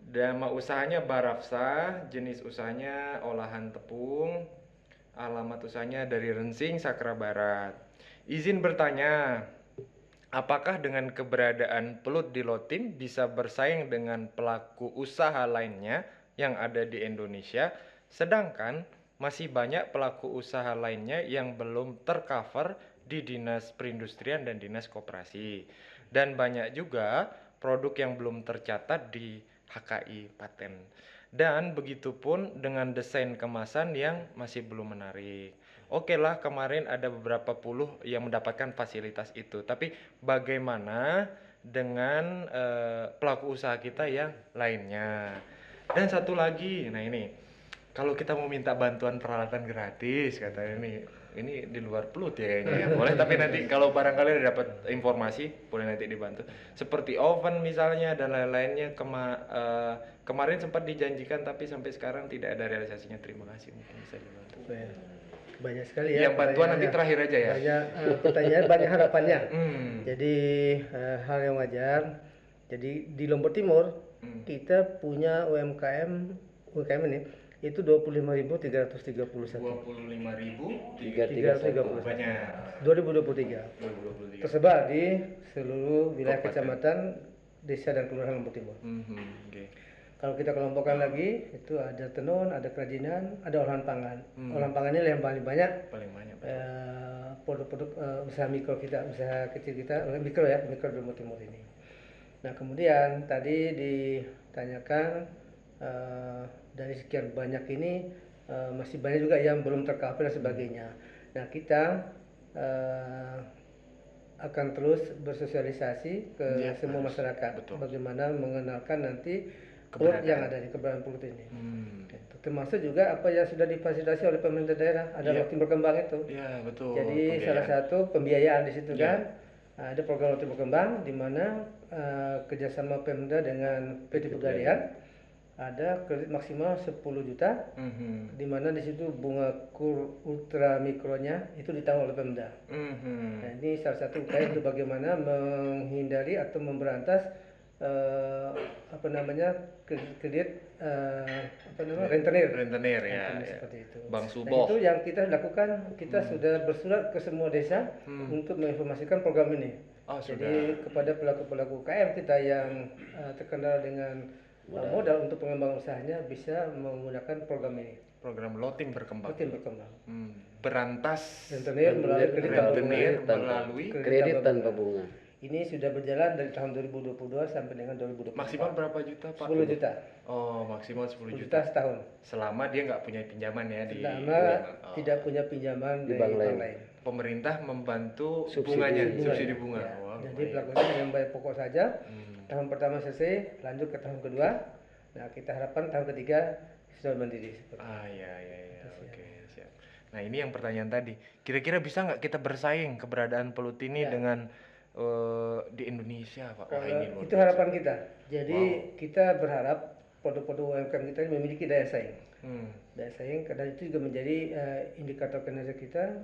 S3: Nama usahanya Barafsa, jenis usahanya olahan tepung, alamat usahanya dari Rensing, Sakra Barat. Izin bertanya, apakah dengan keberadaan Pelut di Lotim bisa bersaing dengan pelaku usaha lainnya yang ada di Indonesia, sedangkan masih banyak pelaku usaha lainnya yang belum tercover di Dinas Perindustrian dan Dinas Koperasi, dan banyak juga produk yang belum tercatat di HKI paten, dan begitupun dengan desain kemasan yang masih belum menarik. Oke lah, kemarin ada beberapa puluh yang mendapatkan fasilitas itu, tapi bagaimana dengan pelaku usaha kita yang lainnya? Dan satu lagi, nah ini kalau kita mau minta bantuan peralatan gratis katanya ini di luar Pelut ya kayaknya ya. Boleh, tapi nanti kalau barangkali ada dapat informasi boleh nanti dibantu. Seperti oven misalnya dan lain-lainnya kemarin sempat dijanjikan tapi sampai sekarang tidak ada realisasinya. Terima kasih, mungkin bisa dibantu.
S2: Banyak sekali ya.
S3: Yang bantuan nanti terakhir aja ya.
S2: Banyak pertanyaan, banyak harapannya. Jadi hal yang wajar. Jadi di Lombok Timur kita punya UMKM ini itu 25.331.
S3: 25.330 banyak.
S2: 2023. Tersebar di seluruh wilayah kecamatan, desa dan kelurahan Lombok Timur.
S3: Okay.
S2: Kalau kita kelompokkan lagi, itu ada tenun, ada kerajinan, ada olahan pangan. Olahan pangan ini yang paling banyak. Produk-produk usaha mikro kita, usaha kecil kita, mikro di Lombok Timur ini. Nah, kemudian tadi ditanyakan dari sekian banyak ini masih banyak juga yang belum tercover dan sebagainya. Nah, kita akan terus bersosialisasi ke semua masyarakat. Betul. Bagaimana mengenalkan nanti Pelut yang ada di keberadaan Pelut ini. Termasuk juga apa yang sudah difasilitasi oleh pemerintah daerah, ada Lotim Berkembang itu.
S3: Iya, betul.
S2: Jadi salah satu pembiayaan di situ kan. Ada program Lotim Berkembang di mana kerjasama Pemda dengan PT Pegadaian ada kredit maksimal 10 juta, di mana di situ bunga kur ultra mikronya itu ditanggung oleh Pemda. Nah, ini salah satu upaya untuk bagaimana menghindari atau memberantas kredit rentenir ya, seperti itu.
S3: Bang Suboh.
S2: Nah, itu yang kita lakukan, kita sudah bersurat ke semua desa untuk menginformasikan program ini. Jadi kepada pelaku-pelaku UKM kita yang terkendala dengan modal untuk pengembangan usahanya bisa menggunakan program ini.
S3: Program Lotim Berkembang.
S2: Berantas
S1: rentenir
S2: melalui
S1: kredit tanpa bunga.
S2: Ini sudah berjalan dari tahun 2022 sampai dengan 2024.
S3: Maksimal berapa juta, Pak?
S2: 10 juta.
S3: Oh, maksimal 10
S2: juta setahun.
S3: Selama dia nggak punya pinjaman ya di
S2: tidak punya pinjaman di bank lain.
S3: Pemerintah membantu subsidi bunga.
S2: Ya. Jadi pelakunya yang bayar pokok saja. Tahun pertama selesai, lanjut ke tahun kedua. Nah, kita harapkan tahun ketiga sudah mandiri.
S3: Oke, siap. Nah, ini yang pertanyaan tadi. Kira-kira bisa nggak kita bersaing keberadaan Pelut ini dengan di Indonesia, Pak?
S2: Itu harapan kita. Jadi kita berharap produk-produk UMKM kita memiliki daya saing. Daya saing karena itu juga menjadi indikator kinerja kita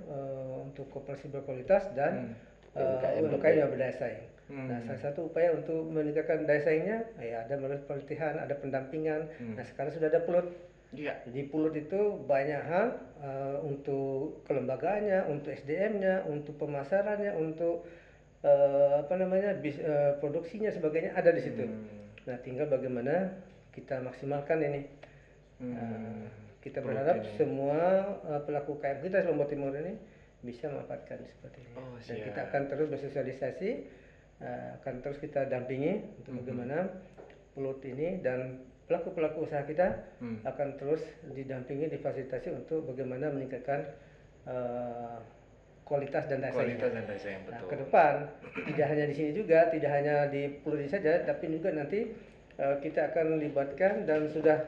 S2: untuk koperasi berkualitas dan UMKM yang berdaya saing. Nah, salah satu upaya untuk meningkatkan daya saingnya ada melalui pelatihan, ada pendampingan. Nah, sekarang sudah ada Pelut. Jadi Pelut itu banyak hal untuk kelembagaannya, untuk SDM-nya, untuk pemasarannya, untuk produksinya sebagainya ada di situ. Nah, tinggal bagaimana kita maksimalkan ini. Kita berharap semua pelaku UKM kita di Lombok Timur ini bisa memanfaatkan seperti ini. Dan kita akan terus bersosialisasi akan terus kita dampingi untuk bagaimana Pulut ini dan pelaku-pelaku usaha kita akan terus didampingi, difasilitasi untuk bagaimana meningkatkan kualitas dan rasanya.
S3: Kualitas dan rasanya, betul.
S2: Nah, ke depan tidak hanya di sini juga, tidak hanya di Pulut ini saja, tapi juga nanti kita akan libatkan dan sudah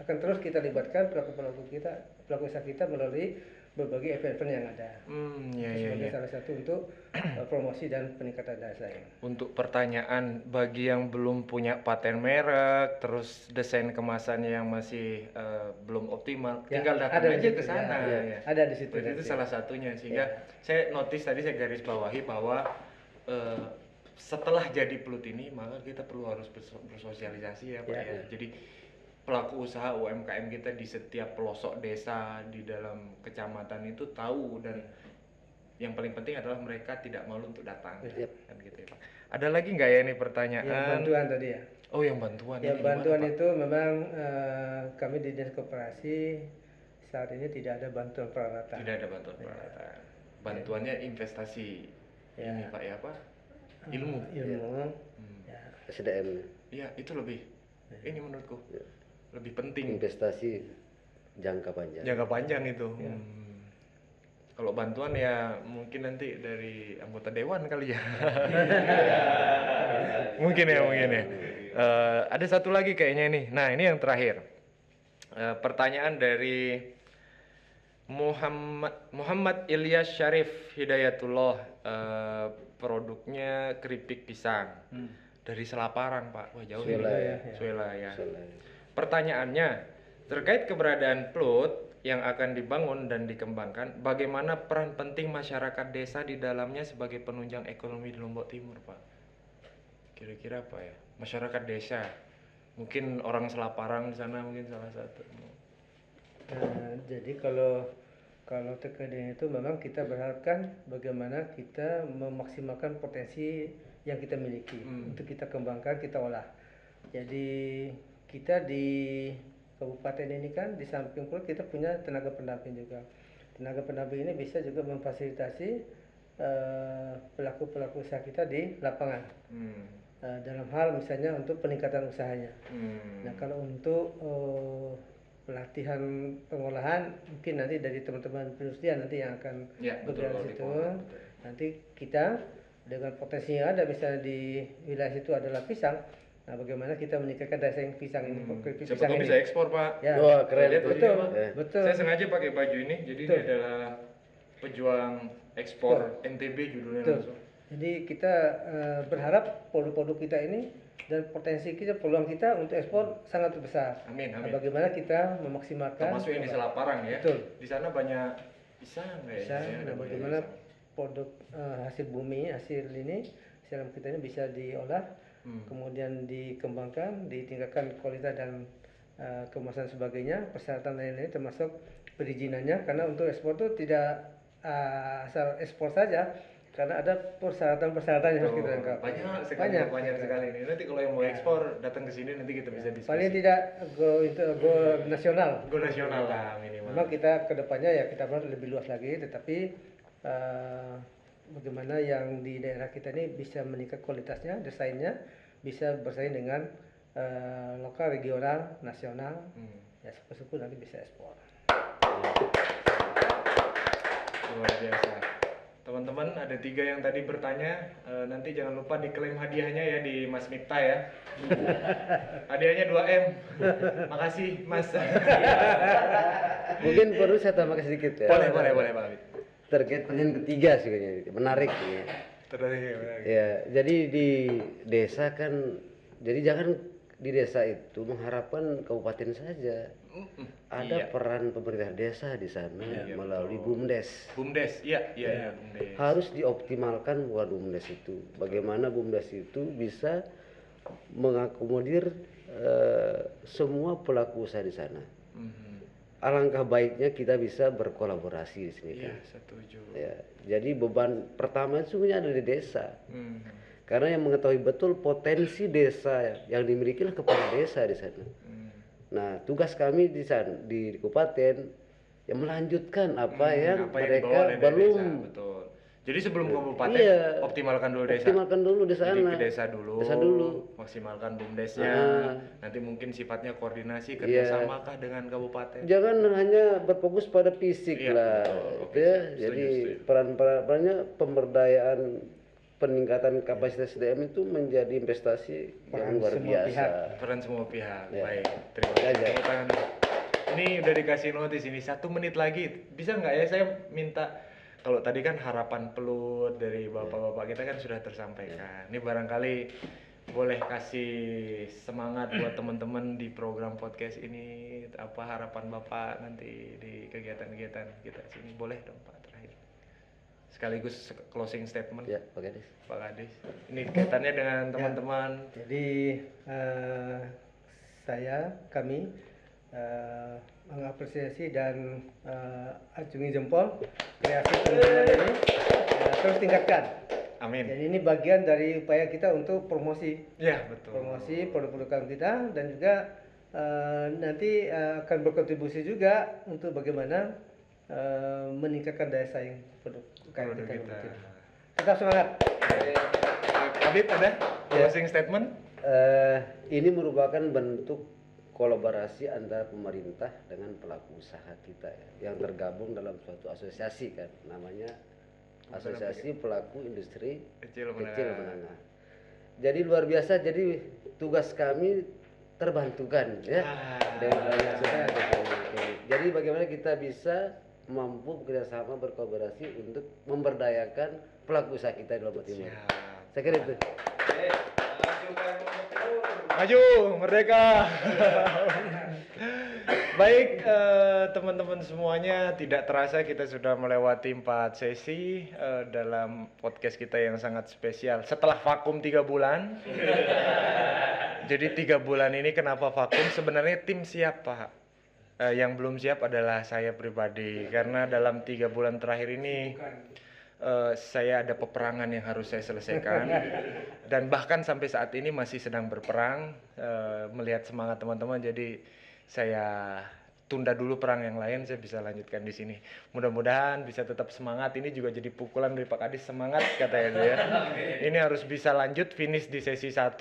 S2: akan terus kita libatkan pelaku-pelaku kita, pelaku usaha kita melalui berbagai event-event yang ada. Sebagai salah satu untuk promosi dan peningkatan daya saing.
S3: Untuk pertanyaan bagi yang belum punya paten merek, terus desain kemasannya yang masih belum optimal, tinggal datang aja ke sana.
S2: Ada di situ.
S3: Itu salah satunya, sehingga saya notice tadi, saya garis bawahi bahwa setelah jadi Pulut ini maka kita perlu harus bersosialisasi ya Pak ya. Jadi pelaku usaha UMKM kita di setiap pelosok desa di dalam kecamatan itu tahu, dan yang paling penting adalah mereka tidak malu untuk datang. Kan gitu ya Pak. Ada lagi nggak ya ini pertanyaan?
S2: Yang bantuan tadi ya.
S3: Oh, yang bantuan.
S2: Ya, bantuan itu memang kami di Dinas Koperasi saat ini tidak ada bantuan peralatan.
S3: Tidak ada bantuan peralatan. Bantuannya investasi ini Pak ya, apa? Ilmu.
S1: SDM.
S3: Iya, itu lebih. Ini menurutku lebih penting.
S1: Investasi jangka panjang.
S3: Jangka panjang itu. Kalau bantuan ya mungkin nanti dari anggota dewan kali ya. mungkin ya. Ada satu lagi kayaknya ini. Nah, ini yang terakhir. Pertanyaan dari Muhammad Ilyas Syarif Hidayatullah. Produknya keripik pisang. Dari Selaparang, Pak. Wah, jauh ya. Suela ya. Pertanyaannya, terkait keberadaan Pulut yang akan dibangun dan dikembangkan, bagaimana peran penting masyarakat desa di dalamnya sebagai penunjang ekonomi di Lombok Timur, Pak? Kira-kira apa ya? Masyarakat desa, mungkin orang Selaparang di sana mungkin salah satu.
S2: Jadi kalau terkait dengan itu memang kita berharapkan bagaimana kita memaksimalkan potensi yang kita miliki untuk kita kembangkan, kita olah. Jadi kita di kabupaten ini kan di samping Pulut kita punya tenaga pendamping juga. Tenaga pendamping ini bisa juga memfasilitasi pelaku-pelaku usaha kita di lapangan. Dalam hal misalnya untuk peningkatan usahanya. Nah, kalau untuk pelatihan pengolahan mungkin nanti dari teman-teman perindustrian nanti yang akan bergerak di situ. Nanti kita dengan potensi yang ada misalnya di wilayah situ adalah pisang. Nah, bagaimana kita meningkatkan daya saing pisang ini?
S3: Siapa tahu bisa ekspor, Pak.
S2: Ya.
S1: Wah, keren.
S2: Betul.
S3: Saya sengaja pakai baju ini, jadi ini adalah pejuang ekspor NTB judulnya langsung.
S2: Jadi kita berharap produk-produk kita ini dan potensi kita, peluang kita untuk ekspor sangat besar.
S3: Amin.
S2: Nah, bagaimana kita memaksimalkan?
S3: Termasuk yang di Selaparang ya.
S2: Betul.
S3: Di sana banyak pisang ya.
S2: Nah, bagaimana produk hasil bumi, hasil alam kita ini bisa diolah. Kemudian dikembangkan, ditingkatkan kualitas dan kemasan sebagainya, persyaratan lain-lain termasuk perizinannya, karena untuk ekspor itu tidak asal ekspor saja, karena ada persyaratan-persyaratan yang harus kita lengkapi.
S3: Banyak sekali ini. Nanti kalau yang mau ekspor datang ke sini nanti kita bisa diskusi.
S2: Paling tidak go nasional.
S3: Go nasional lah minimal.
S2: Memang kita kedepannya ya kita harus lebih luas lagi, tetapi bagaimana yang di daerah kita ini bisa meningkat kualitasnya, desainnya bisa bersaing dengan lokal, regional, nasional. Ya syukur-syukur nanti bisa ekspor.
S3: Luar biasa. Teman-teman, ada 3 yang tadi bertanya, nanti jangan lupa diklaim hadiahnya ya di Mas Miftah ya. Hadiahnya 2M. Makasih Mas.
S1: Mungkin perlu saya tambahkan sedikit ya.
S3: Boleh Pak.
S1: Terkait pertanyaan ketiga sih kayaknya menarik ya. Ya, jadi di desa kan, jadi jangan di desa itu mengharapkan kabupaten saja. Ada peran pemerintah desa di sana melalui BUMDes.
S3: BUMDes, iya. BUMDes.
S1: Harus dioptimalkan buat BUMDes itu. Bagaimana BUMDes itu bisa mengakomodir semua pelaku usaha di sana. Alangkah baiknya kita bisa berkolaborasi di sini kan.
S3: Setuju.
S1: Ya, jadi beban pertama itu sebenarnya ada di desa. Karena yang mengetahui betul potensi desa yang dimiliki oleh kepala desa di sana. Nah, tugas kami di sana di kabupaten yang melanjutkan apa yang mereka belum
S3: Jadi sebelum kabupaten optimalkan dulu desa.
S1: Optimalkan dulu di sana.
S3: Jadi ke desa dulu. Maksimalkan BUMDesnya. Nanti mungkin sifatnya koordinasi kerjasama kah dengan kabupaten.
S1: Jangan hanya berfokus pada fisik lah. Jadi perannya pemberdayaan, peningkatan kapasitas SDM itu menjadi investasi yang luar biasa.
S3: Peran semua pihak. Baik, terima kasih. Ini udah dikasih notis ini 1 menit lagi. Bisa nggak ya saya minta, kalau tadi kan harapan pelut dari bapak-bapak kita kan sudah tersampaikan. Ini barangkali boleh kasih semangat buat teman-teman di program podcast ini, apa harapan bapak nanti di kegiatan-kegiatan kita sini, boleh dong Pak terakhir. Sekaligus closing statement.
S1: Ya, Pak Kadis.
S3: Pak Kadis. Ini kaitannya dengan teman-teman.
S2: Jadi kami mengapresiasi dan acungi jempol kreasi teman-teman ini, terus tingkatkan.
S3: Amin.
S2: Jadi ini bagian dari upaya kita untuk promosi.
S3: Ya, betul.
S2: Promosi produk-produk kita, dan juga nanti akan berkontribusi juga untuk bagaimana meningkatkan daya saing produk kita. Tetap semangat.
S3: Habib ada closing statement?
S1: Ini merupakan bentuk kolaborasi antara pemerintah dengan pelaku usaha kita ya, yang tergabung dalam suatu asosiasi kan, namanya Asosiasi Pelaku Industri Kecil Menengah. Jadi luar biasa, jadi tugas kami terbantukan ya dengan asosiasi. Jadi bagaimana kita bisa mampu bekerjasama berkolaborasi untuk memberdayakan pelaku usaha kita di Lombok Timur. Saya kira itu.
S3: Maju merdeka. Baik teman-teman semuanya, tidak terasa kita sudah melewati 4 sesi dalam podcast kita yang sangat spesial setelah vakum 3 bulan. Jadi 3 bulan ini kenapa vakum? Sebenarnya tim siap Pak. Yang belum siap adalah saya pribadi, karena dalam 3 bulan terakhir ini saya ada peperangan yang harus saya selesaikan, dan bahkan sampai saat ini masih sedang berperang. Melihat semangat teman-teman, jadi saya tunda dulu perang yang lain, saya bisa lanjutkan di sini. Mudah-mudahan bisa tetap semangat. Ini juga jadi pukulan dari Pak Kadis, semangat katanya dia. Ini harus bisa lanjut finish di sesi 1.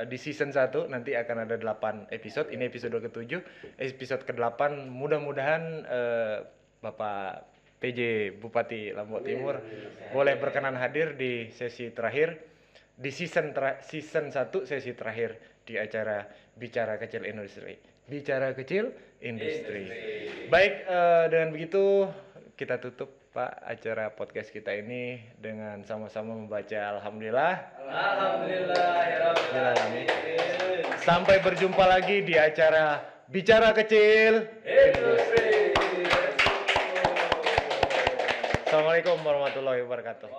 S3: Di season 1 nanti akan ada 8 episode. Ini episode ke-7, episode ke-8. Mudah-mudahan Bapak PJ Bupati Lombok Timur boleh berkenan hadir di sesi terakhir, di season 1 sesi terakhir di acara Bicara Kecil Industri. Bicara Kecil Industri. Baik, dengan begitu kita tutup Pak acara podcast kita ini dengan sama-sama membaca Alhamdulillah. Alhamdulillah ya Rabbil Alamin. Sampai berjumpa lagi di acara Bicara Kecil Industri. Assalamualaikum warahmatullahi wabarakatuh.